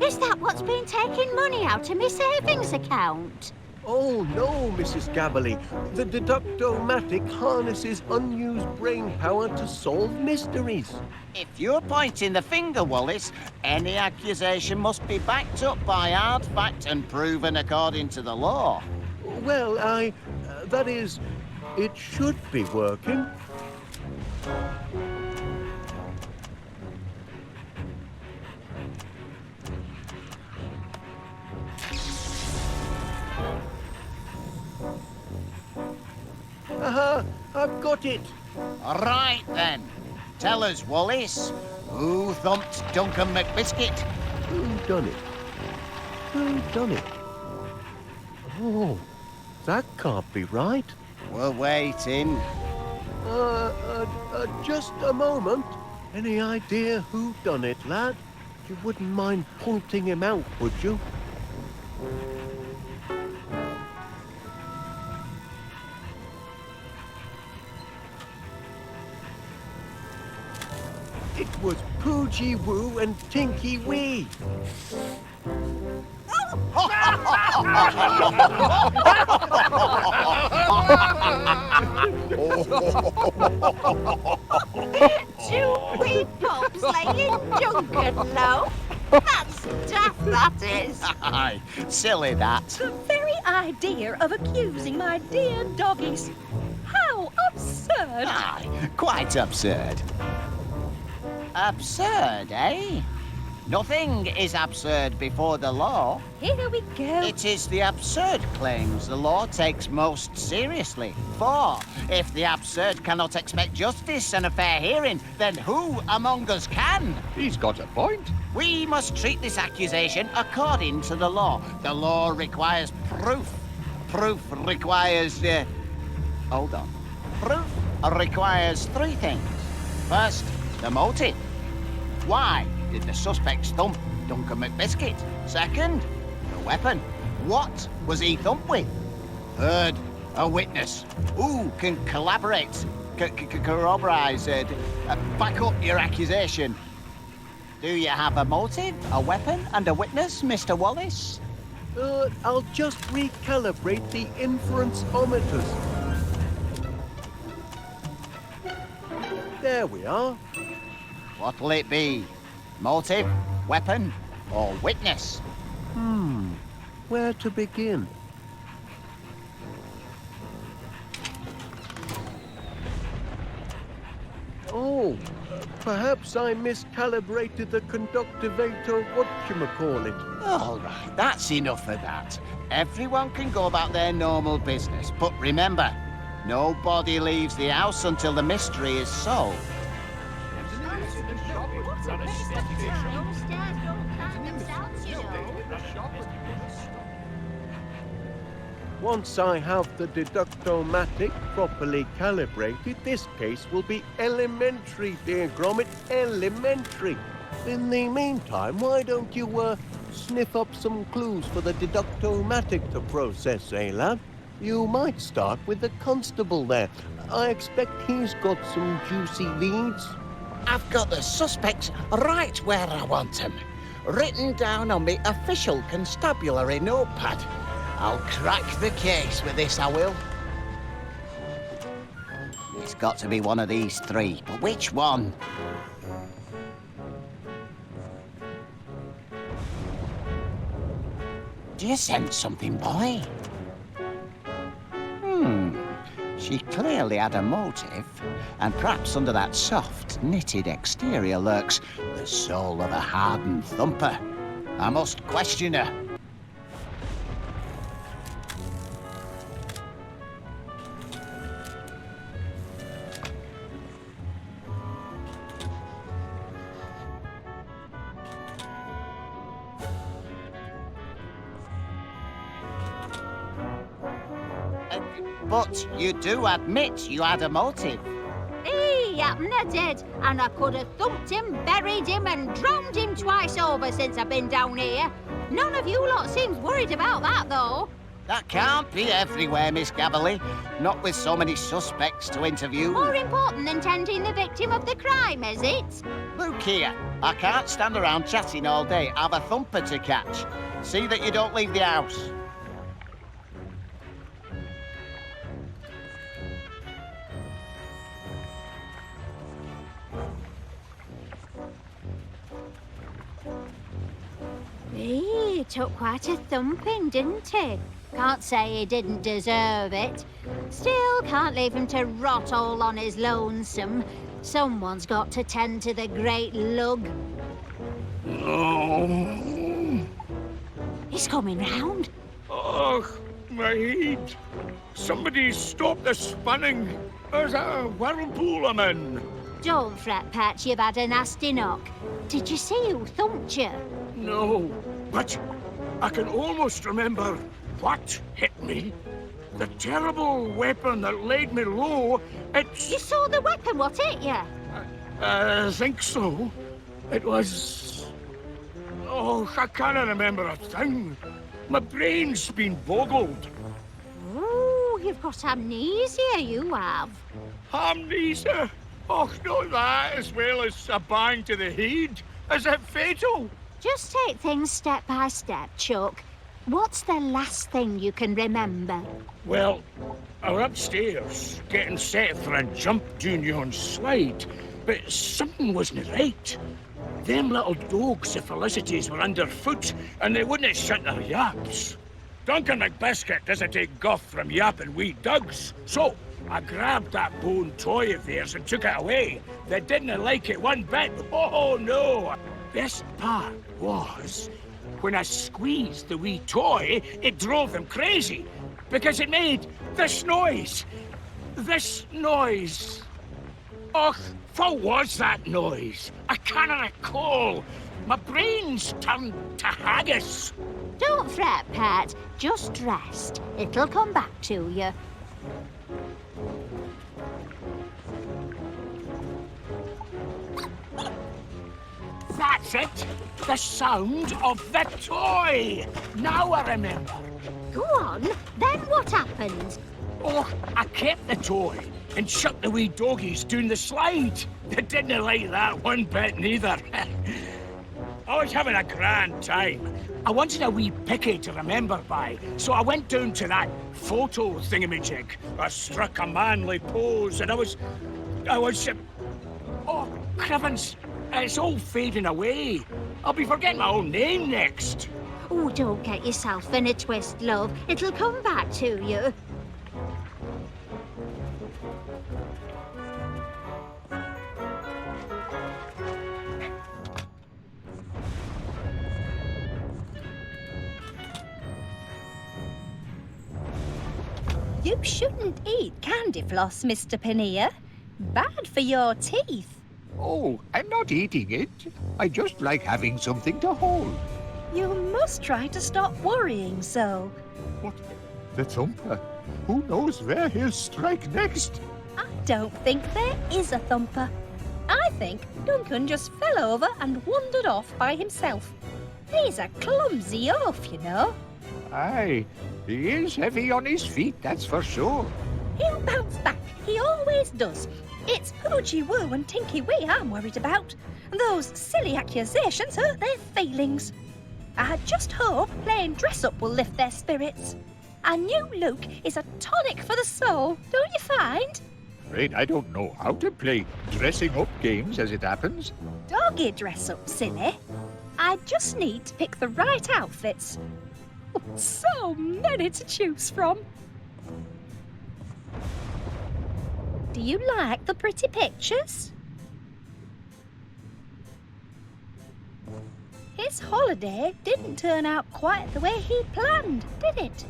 Is that what's been taking money out of my savings account? Oh no, Mrs. Gabberly. The Deductomatic harnesses unused brain power to solve mysteries. If you're pointing the finger, Wallace, any accusation must be backed up by hard fact and proven according to the law. Well, that is, it should be working. Aha! I've got it! Right then. Tell us, Wallace, who thumped Duncan McBiscuit? Who done it? Who done it? Oh, that can't be right. We're waiting. Just a moment. Any idea who done it, lad? You wouldn't mind pointing him out, would you? It was Poogie Woo and Tinky Wee. Two wee pups laying Duncan low. That's daft, that is. Aye, silly that. The very idea of accusing my dear doggies. How absurd! Aye, quite absurd. Absurd, eh? Nothing is absurd before the law. Here we go. It is the absurd claims the law takes most seriously. For if the absurd cannot expect justice and a fair hearing, then who among us can? He's got a point. We must treat this accusation according to the law. The law requires proof. Proof requires... hold on. Proof requires three things. First, the motive. Why did the suspects thump Duncan McBiscuit? Second, the weapon. What was he thumped with? Third, a witness. Who can collaborate, corroborate, back up your accusation? Do you have a motive, a weapon, and a witness, Mr. Wallace? I'll just recalibrate the inference-ometers. There we are. What'll it be? Motive, weapon, or witness? Where to begin? Oh, perhaps I miscalibrated the conductivator whatchamacallit. All right, that's enough of that. Everyone can go about their normal business, but remember, nobody leaves the house until the mystery is solved. Once I have the deductomatic properly calibrated, this case will be elementary, dear Gromit, elementary. In the meantime, why don't you, sniff up some clues for the deductomatic to process, eh, lad? You might start with the constable there. I expect he's got some juicy leads. I've got the suspects right where I want them, written down on my official constabulary notepad. I'll crack the case with this, I will. It's got to be one of these three, but which one? Do you sense something, boy? She clearly had a motive, and perhaps under that soft, knitted exterior lurks the soul of a hardened thumper. I must question her. But you do admit you had a motive. He happened I did, and I could have thumped him, buried him, and drowned him twice over since I've been down here. None of you lot seems worried about that, though. That can't be everywhere, Miss Gabberly. Not with so many suspects to interview. More important than tending the victim of the crime, is it? Look here, I can't stand around chatting all day. I've a thumper to catch. See that you don't leave the house. He took quite a thumping, didn't he? Can't say he didn't deserve it. Still, can't leave him to rot all on his lonesome. Someone's got to tend to the great lug. No. He's coming round. Oh, my head. Somebody stop the spinning. There's a whirlpool I'm in. Don't fret, Pat, you've had a nasty knock. Did you see who thumped you? No, but I can almost remember what hit me. The terrible weapon that laid me low, it's... You saw the weapon, what hit you? I think so. It was... Oh, I can't remember a thing. My brain's been boggled. Oh, you've got amnesia, you have. Amnesia? Oh, not that, as well as a bang to the head. Is it fatal? Just take things step by step, Chuck. What's the last thing you can remember? Well, I were upstairs, getting set for a jump union slide, but something wasn't right. Them little dogs of Felicity's were underfoot, and they wouldn't shut their yaps. Duncan McBiscuit doesn't take guff from yapping wee dugs, so I grabbed that bone toy of theirs and took it away. They didn't like it one bit. Oh, no! Best part was, when I squeezed the wee toy, it drove them crazy, because it made this noise. This noise. Och, what was that noise? I can't recall. My brain's turned to haggis. Don't fret, Pat. Just rest. It'll come back to you. That's it! The sound of the toy! Now I remember. Go on, then what happened? Oh, I kept the toy and shut the wee doggies down the slide. They didn't like that one bit neither. I was having a grand time. I wanted a wee picky to remember by, so I went down to that photo thingamajig. I struck a manly pose, and I was... Oh, Crivens, it's all fading away. I'll be forgetting my own name next. Oh, don't get yourself in a twist, love. It'll come back to you. You shouldn't eat candy floss, Mr. Paneer. Bad for your teeth. Oh, I'm not eating it. I just like having something to hold. You must try to stop worrying so. What? The thumper? Who knows where he'll strike next? I don't think there is a thumper. I think Duncan just fell over and wandered off by himself. He's a clumsy oaf, you know. Aye, he is heavy on his feet, that's for sure. He'll bounce back. He always does. It's Poochie Woo and Tinky Wee I'm worried about. Those silly accusations hurt their feelings. I just hope playing dress-up will lift their spirits. A new look is a tonic for the soul, don't you find? Afraid I don't know how to play dressing-up games as it happens. Doggy dress-up, silly. I just need to pick the right outfits. So many to choose from. Do you like the pretty pictures? His holiday didn't turn out quite the way he planned, did it?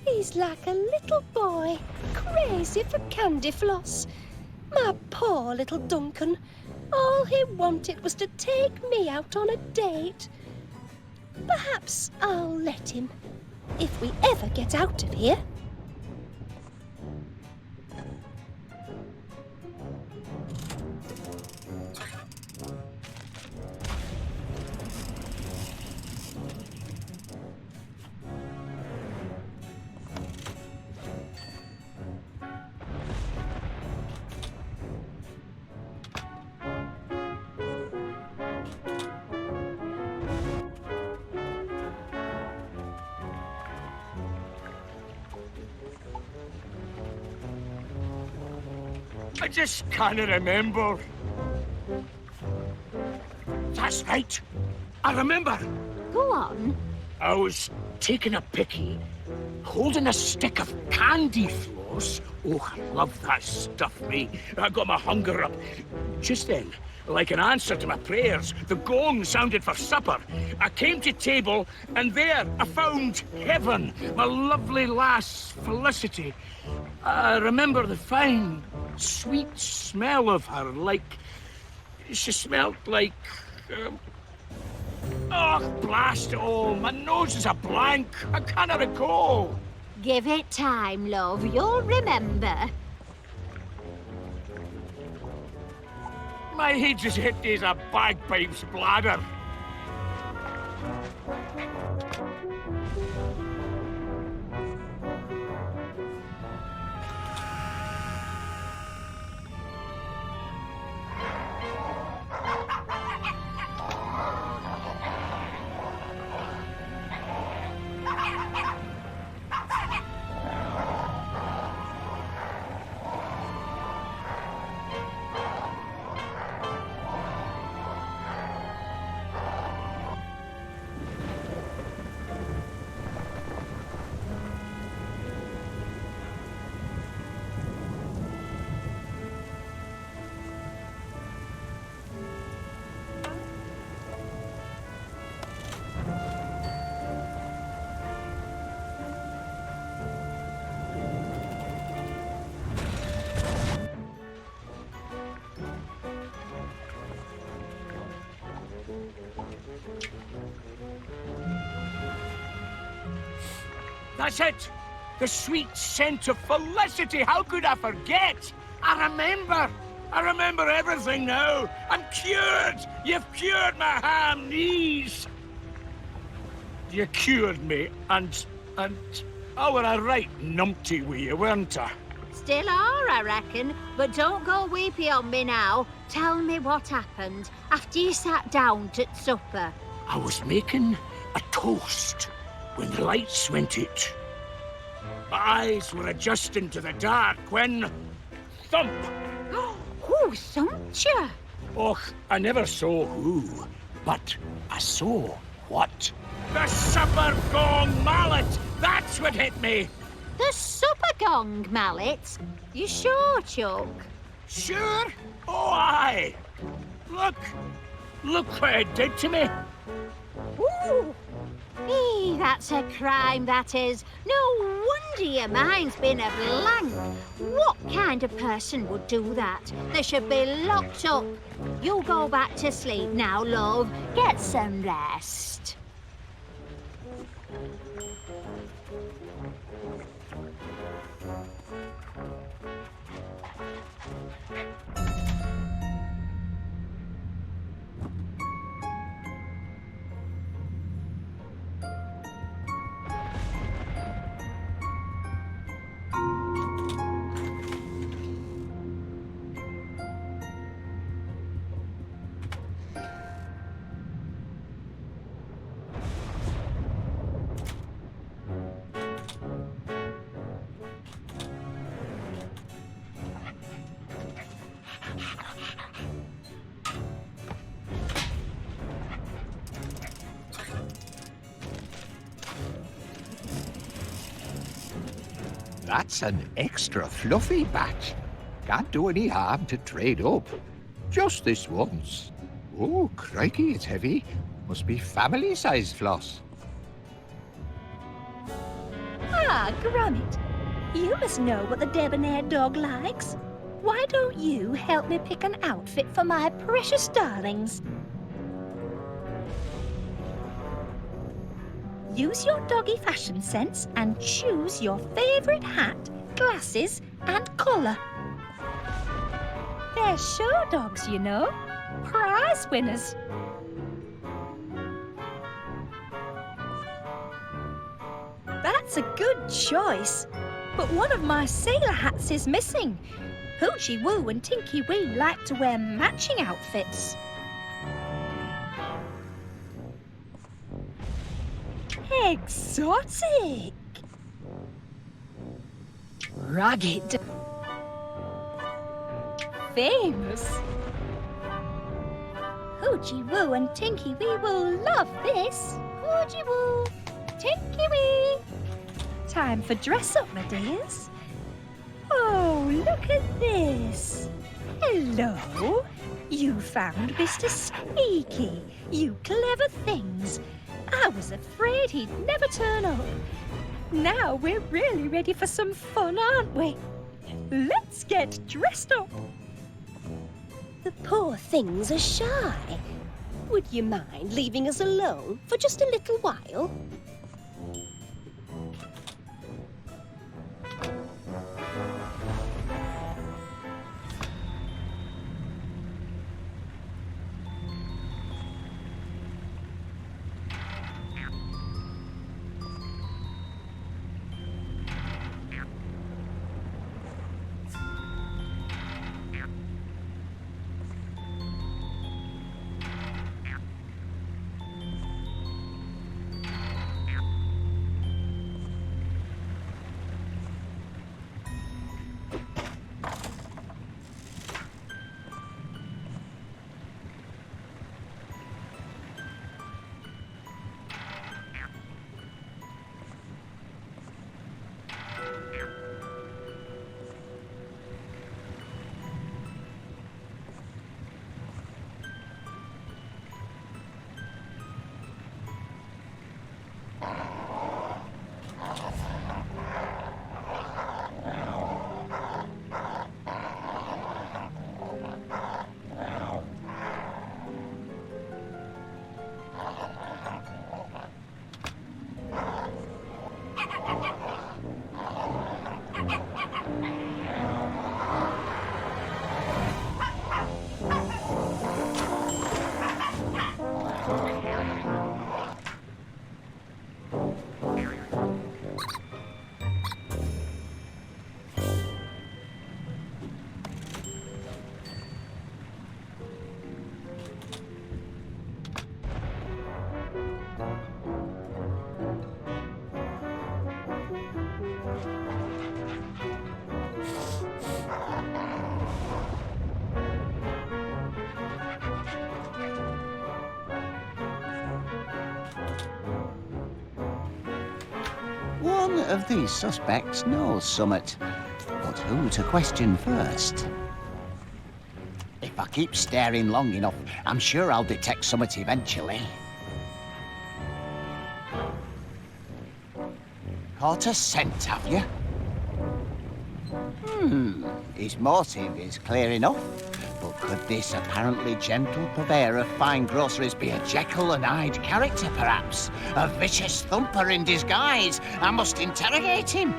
He's like a little boy, crazy for candy floss. My poor little Duncan. All he wanted was to take me out on a date. Perhaps I'll let him, if we ever get out of here. I just can't remember. That's right. I remember. Go on. I was taking a picky, holding a stick of candy floss. Oh, I love that stuff, me. I got my hunger up. Just then, like an answer to my prayers, the gong sounded for supper. I came to table, and there I found heaven, my lovely lass, Felicity. I remember the fine, sweet smell of her, like... She smelled like... Oh, blast it all. My nose is a blank. I can't recall. Give it time, love. You'll remember. My head's as empty as a bagpipe's bladder. That's it! The sweet scent of Felicity! How could I forget? I remember everything now! I'm cured! You've cured my ham knees! You cured me, and... Oh, were I right numpty with you, weren't I? Still are, I reckon. But don't go weepy on me now. Tell me what happened after you sat down at supper. I was making a toast when the lights went out. My eyes were adjusting to the dark when... Thump! Who thumped you? Och, I never saw who, but I saw what. The supper gong mallet! That's what hit me! The supper gong mallet? You sure, Chuck? Sure? Oh, aye! Look what it did to me! Ooh! That's a crime, that is. No wonder your mind's been a blank. What kind of person would do that? They should be locked up. You go back to sleep now, love. Get some rest. That's an extra fluffy batch. Can't do any harm to trade up. Just this once. Oh, crikey, it's heavy. Must be family-sized floss. Ah, Gromit, you must know what the debonair dog likes. Why don't you help me pick an outfit for my precious darlings? Use your doggy fashion sense and choose your favourite hat, glasses and collar. They're show dogs, you know. Prize winners. That's a good choice. But one of my sailor hats is missing. Hoochie Woo and Tinky Wee like to wear matching outfits. Exotic. Rugged. Famous. Hoochie Woo and Tinky Wee will love this. Hoochie Woo, Tinky Wee. Time for dress up, my dears. Oh, look at this. Hello. You found Mr. Squeaky. You clever things. I was afraid he'd never turn up. Now we're really ready for some fun, aren't we? Let's get dressed up. The poor things are shy. Would you mind leaving us alone for just a little while? One of these suspects knows summat, but who to question first? If I keep staring long enough, I'm sure I'll detect summat eventually. Caught a scent, have you? His motive is clear enough. But could this apparently gentle purveyor of fine groceries be a Jekyll-and-Hyde character, perhaps? A vicious thumper in disguise? I must interrogate him.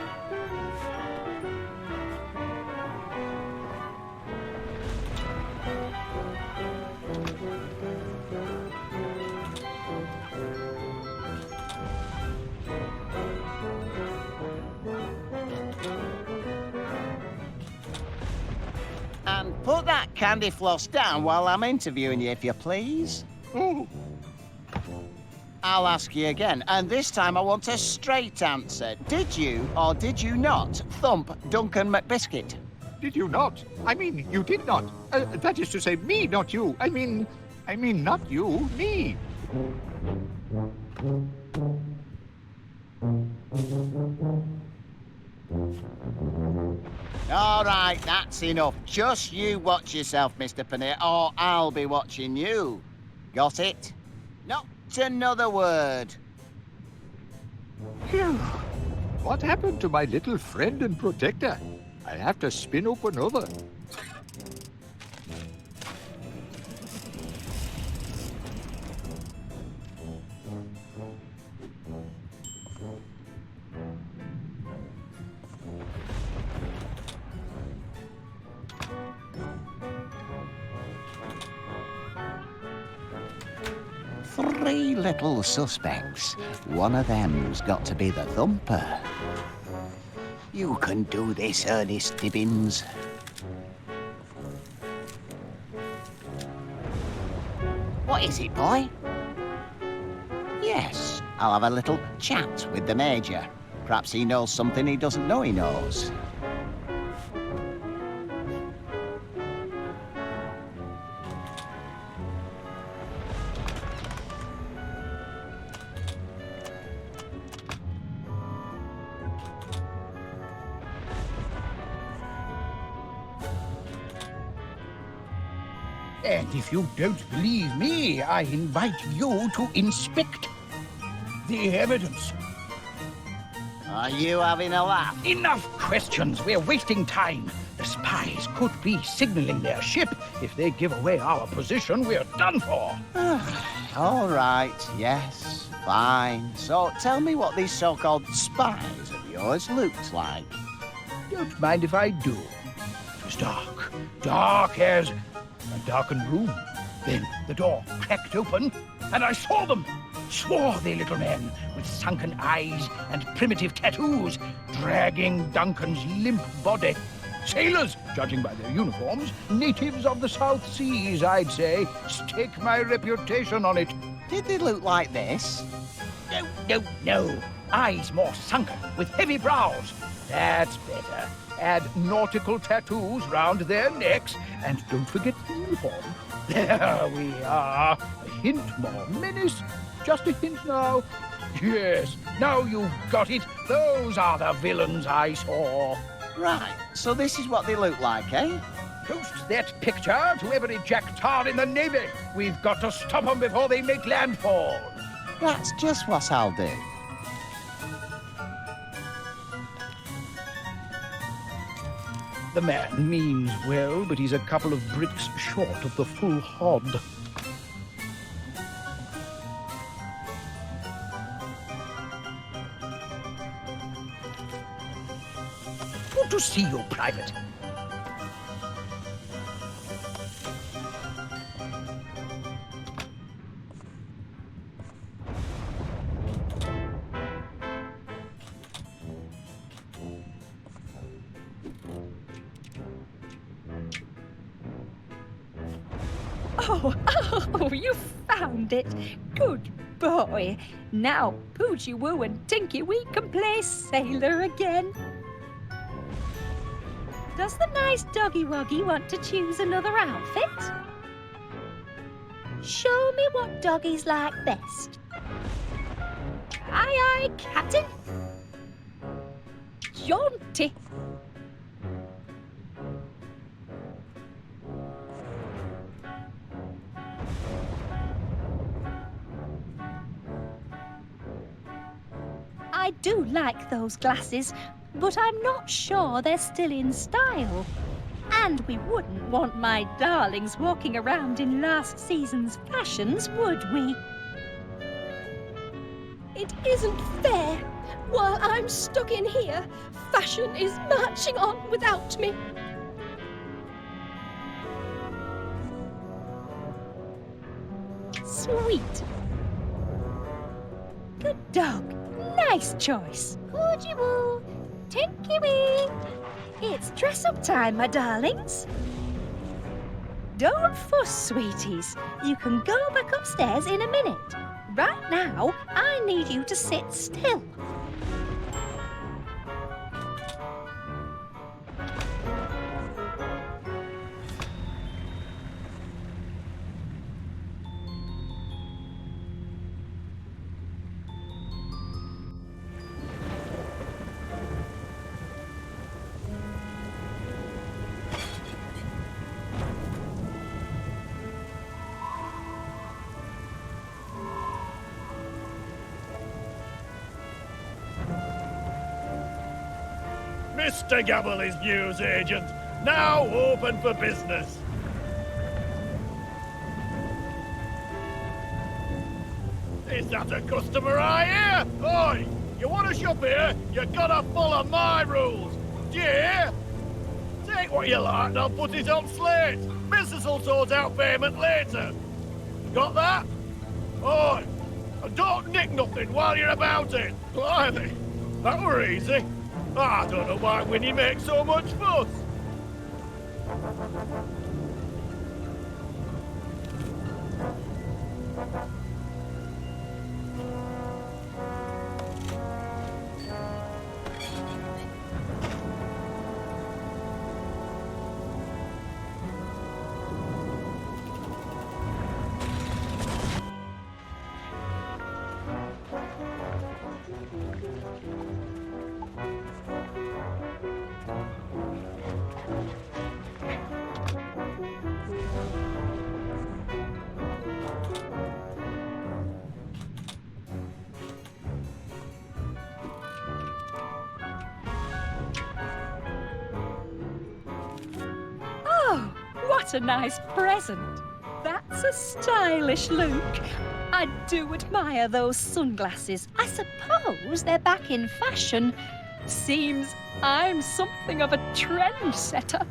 And put that candy floss down while I'm interviewing you, if you please. Oh, I'll ask you again, and this time I want a straight answer. Did you or did you not thump Duncan McBiscuit? did you not? I mean, you did not. That is to say, me, not you. I mean, not you, me. All right, that's enough. Just you watch yourself, Mr. Paneer, or I'll be watching you. Got it? Not another word. Phew. What happened to my little friend and protector? I have to spin up another. Three little suspects. One of them's got to be the thumper. You can do this, Ernest Dibbins. What is it, boy? Yes, I'll have a little chat with the Major. Perhaps he knows something he doesn't know he knows. And if you don't believe me, I invite you to inspect the evidence. Are you having a laugh? Enough questions. We're wasting time. The spies could be signaling their ship. If they give away our position, we're done for. All right, yes, fine. So tell me what these so-called spies of yours looked like. Don't mind if I do. It was dark. Dark as a darkened room. Then the door cracked open, and I saw them. Swarthy little men with sunken eyes and primitive tattoos, dragging Duncan's limp body. Sailors, judging by their uniforms. Natives of the South Seas, I'd say. Stake my reputation on it. Did they look like this? No. Eyes more sunken, with heavy brows. That's better. Add nautical tattoos round their necks, and don't forget the uniform. There we are. A hint more menace. Just a hint now. Yes, now you've got it. Those are the villains I saw. Right, so this is what they look like, eh? Post that picture to every jack-tar in the Navy. We've got to stop them before they make landfall. That's just what I'll do. The man means well, but he's a couple of bricks short of the full hod. Good to see you, Private. Oh, you found it. Good boy. Now, Poochie Woo and Tinky Wee can play sailor again. Does the nice doggy woggy want to choose another outfit? Show me what doggies like best. Aye, aye, Captain. Jaunty. I do like those glasses, but I'm not sure they're still in style. And we wouldn't want my darlings walking around in last season's fashions, would we? It isn't fair. While I'm stuck in here, fashion is marching on without me. Sweet. Good dog. Nice choice. Poochie Woo, Tinky Wee. It's dress-up time, my darlings. Don't fuss, sweeties. You can go back upstairs in a minute. Right now, I need you to sit still. Mr. Gabbley's news agent, now open for business. Is that a customer I hear? Oi, you want to shop here? You gotta follow my rules. Do you hear? Take what you like and I'll put it on slate. Business will sort out payment later. Got that? Oi, and don't nick nothing while you're about it. Blimey, that were easy. I don't know why Winnie makes so much fuss. Oh, what a nice present. That's a stylish look. I do admire those sunglasses. I suppose they're back in fashion. Seems I'm something of a trendsetter.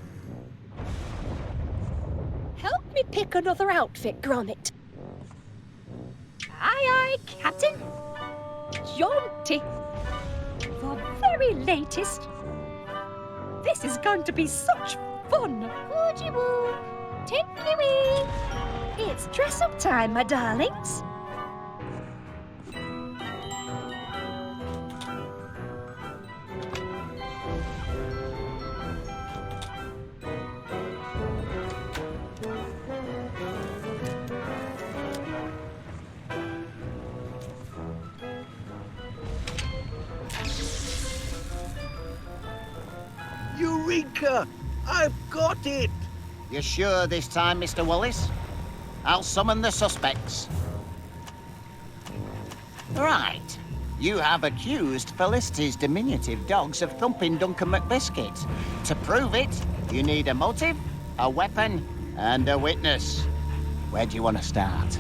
Help me pick another outfit, Gromit. Aye, aye, Captain. Jaunty. The very latest. This is going to be such fun. Oogie-boo, tiddly-wee. It's dress-up time, my darlings. Eureka! I've got it! You sure this time, Mr. Wallace? I'll summon the suspects. Right. You have accused Felicity's diminutive dogs of thumping Duncan McBiscuit. To prove it, you need a motive, a weapon, and a witness. Where do you want to start?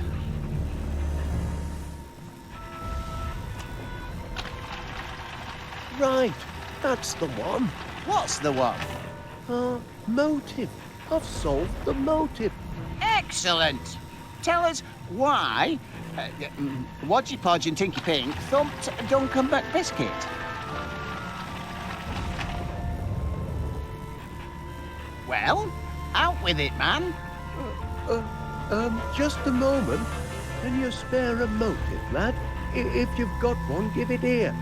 Right, that's the one. What's the one? Motive. I've solved the motive. Excellent! Tell us why Wodgy Podge and Tinky Pink thumped Duncan McBiscuit. Well, out with it, man. Just a moment. Can you spare a motive, lad? If you've got one, give it here.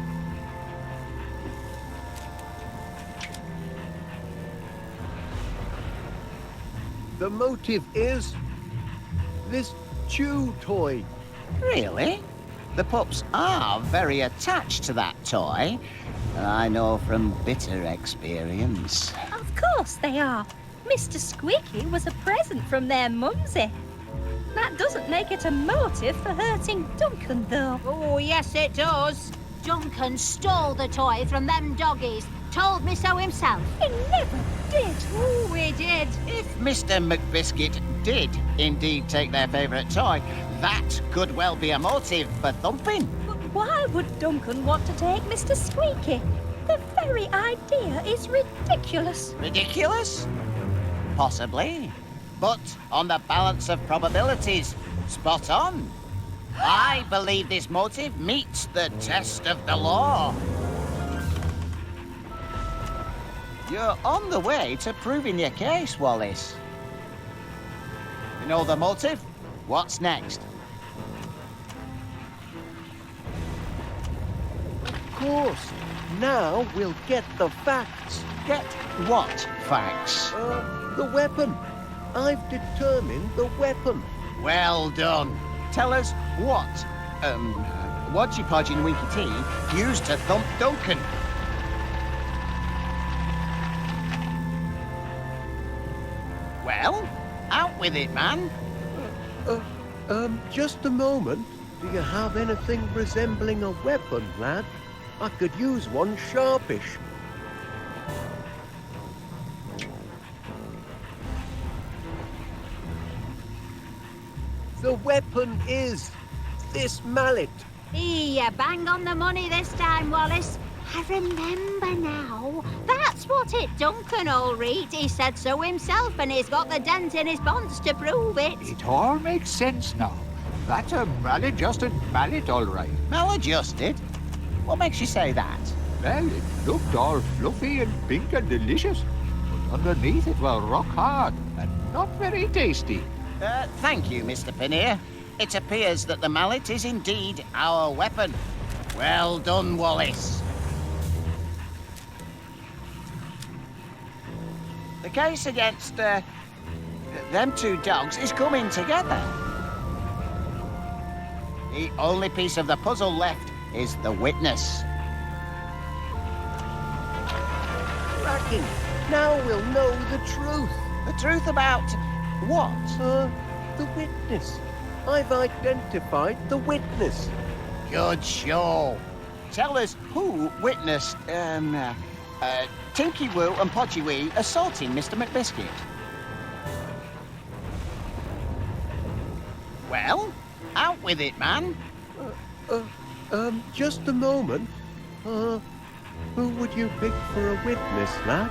The motive is this chew toy. Really? The pups are very attached to that toy. I know from bitter experience. Of course they are. Mr. Squeaky was a present from their mumsy. That doesn't make it a motive for hurting Duncan, though. Oh, yes, it does. Duncan stole the toy from them doggies. Told me so himself. He never did. Oh, he did. If Mr. McBiscuit did indeed take their favourite toy, that could well be a motive for thumping. But why would Duncan want to take Mr. Squeaky? The very idea is ridiculous. Ridiculous? Possibly. But on the balance of probabilities, spot on. I believe this motive meets the test of the law. You're on the way to proving your case, Wallace. You know the motive? What's next? Of course. Now we'll get the facts. Get what facts? The weapon. I've determined the weapon. Well done. Tell us what, Wodgy Podge and Winky T used to thump Duncan. Well, out with it, man. Just a moment. Do you have anything resembling a weapon, lad? I could use one sharpish. The weapon is this mallet. You bang on the money this time, Wallace. I remember now. That's what it Duncan all read. He said so himself, and he's got the dent in his bonds to prove it. It all makes sense now. That's a maladjusted mallet, all right. Maladjusted? What makes you say that? Well, it looked all fluffy and pink and delicious, but underneath it was rock hard and not very tasty. Thank you, Mr. Paneer. It appears that the mallet is indeed our weapon. Well done, Wallace. The case against, them two dogs is coming together. The only piece of the puzzle left is the witness. Cracking. Now we'll know the truth. The truth about what? The witness. I've identified the witness. Good show. Tell us who witnessed, Tinky Woo and Podgy Wee assaulting Mr. McBiscuit. Well, out with it, man. Just a moment. Who would you pick for a witness, lad?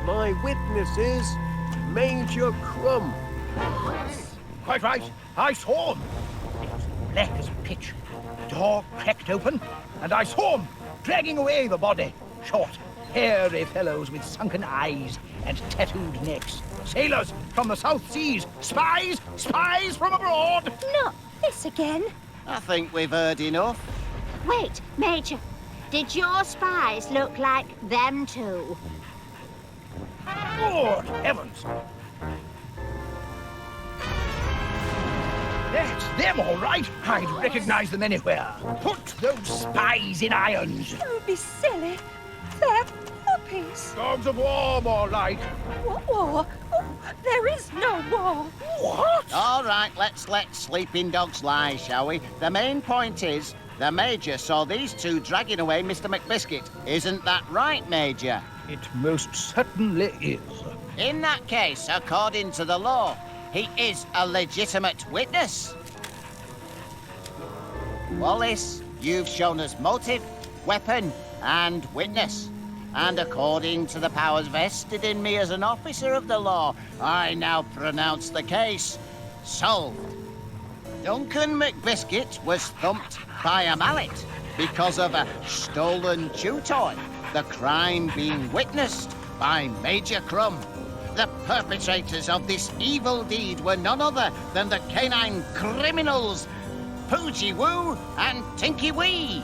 My witness is Major Crumb. Quite right. I saw him. It was black as pitch. The door cracked open, and I saw him dragging away the body. Short, hairy fellows with sunken eyes and tattooed necks. Sailors from the South Seas. Spies! Spies from abroad! Not this again. I think we've heard enough. Wait, Major. Did your spies look like them two? Good heavens! That's them, all right. I'd recognize them anywhere. Put those spies in irons. Don't be silly. They're puppies. Dogs of war, more like. What war? Oh, there is no war. What? All right, let's let sleeping dogs lie, shall we? The main point is, the Major saw these two dragging away Mr. McBiscuit. Isn't that right, Major? It most certainly is. In that case, according to the law, he is a legitimate witness. Wallace, you've shown us motive, weapon, and witness. And according to the powers vested in me as an officer of the law, I now pronounce the case solved. Duncan McBiscuit was thumped by a mallet because of a stolen chew toy, the crime being witnessed by Major Crumb. The perpetrators of this evil deed were none other than the canine criminals, Poogie Woo and Tinky Wee.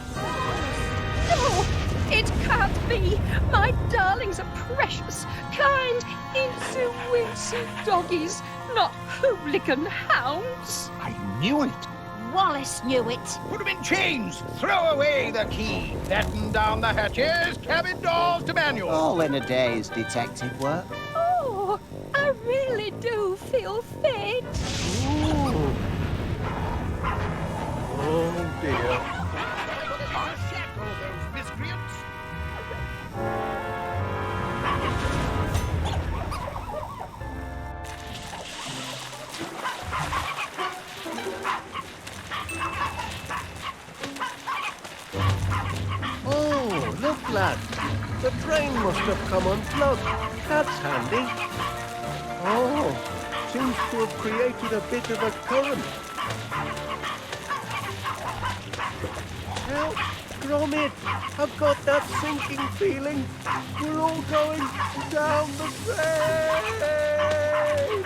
No, it can't be. My darlings are precious, kind, incy-wincy doggies, not hooligan hounds. I knew it. Wallace knew it. Put them in chains. Throw away the key. Batten down the hatches. Cabin doors to manual. All in a day's detective work. Oh, I really do feel fit. Ooh. Oh, dear. Shackle those miscreants. Oh, look, lad. The train must have come unplugged. That's handy. Oh, seems to have created a bit of a current. Help, Gromit. I've got that sinking feeling. We're all going down the drain.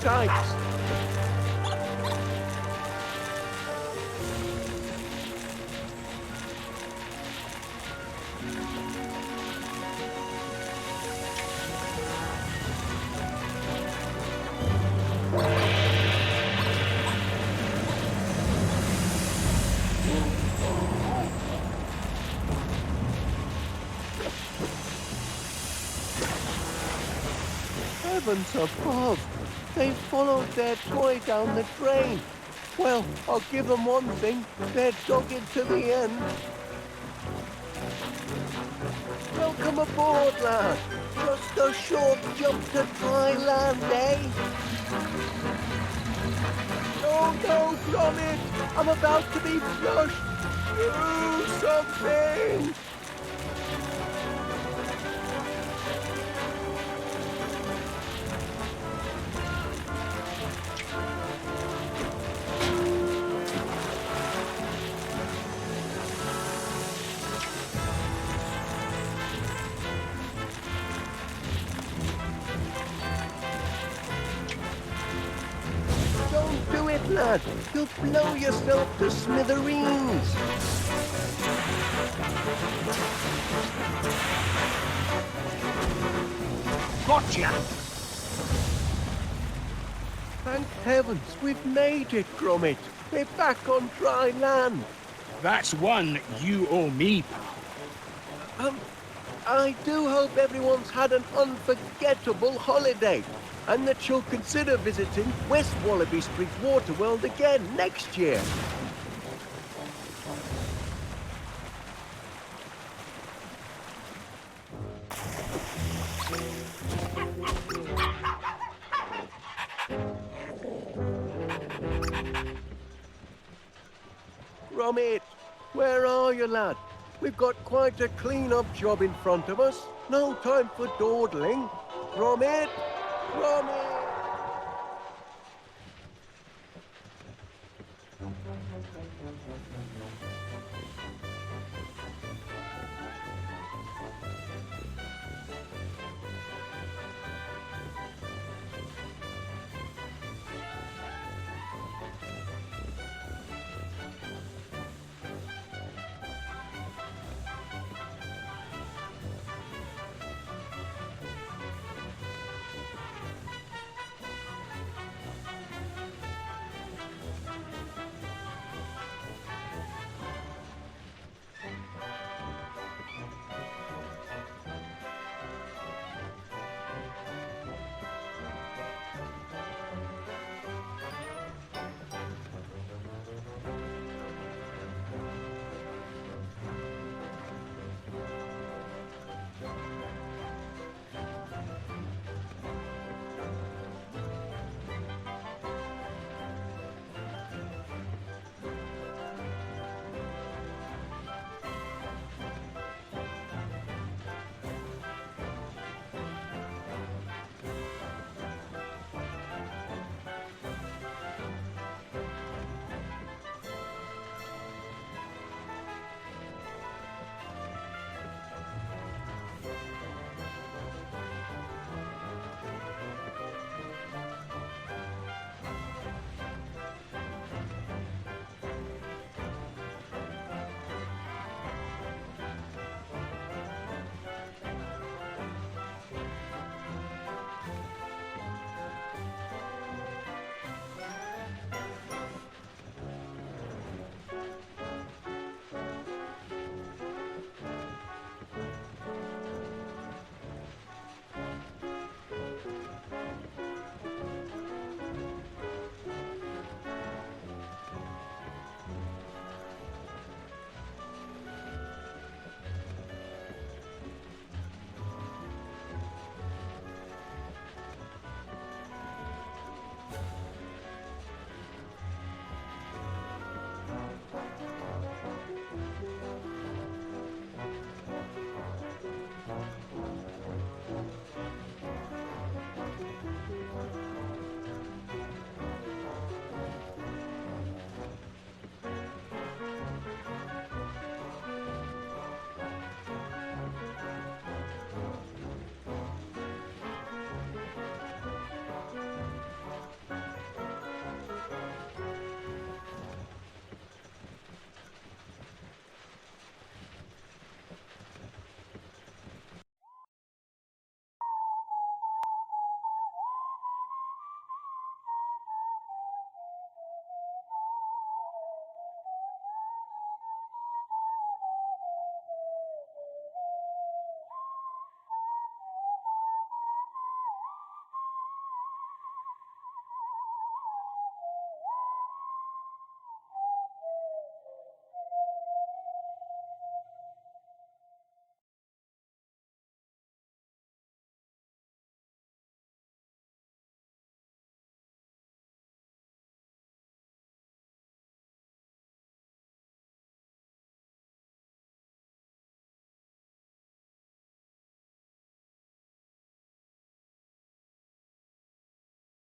tights. Heavens above! They followed their toy down the drain. Well, I'll give them one thing. They're dogged to the end. Welcome aboard, lad. Just a short jump to dry land, eh? Oh no, Gromit! I'm about to be flushed! Do something! Don't do it, lad. You'll blow yourself to smithereens. Gotcha! Thank heavens, we've made it, Gromit. We're back on dry land. That's one you owe me, pal. I do hope everyone's had an unforgettable holiday, and that you'll consider visiting West Wallaby Street Waterworld again next year. Gromit, where are you, lad? We've got quite a clean-up job in front of us. No time for dawdling. Gromit! Gromit!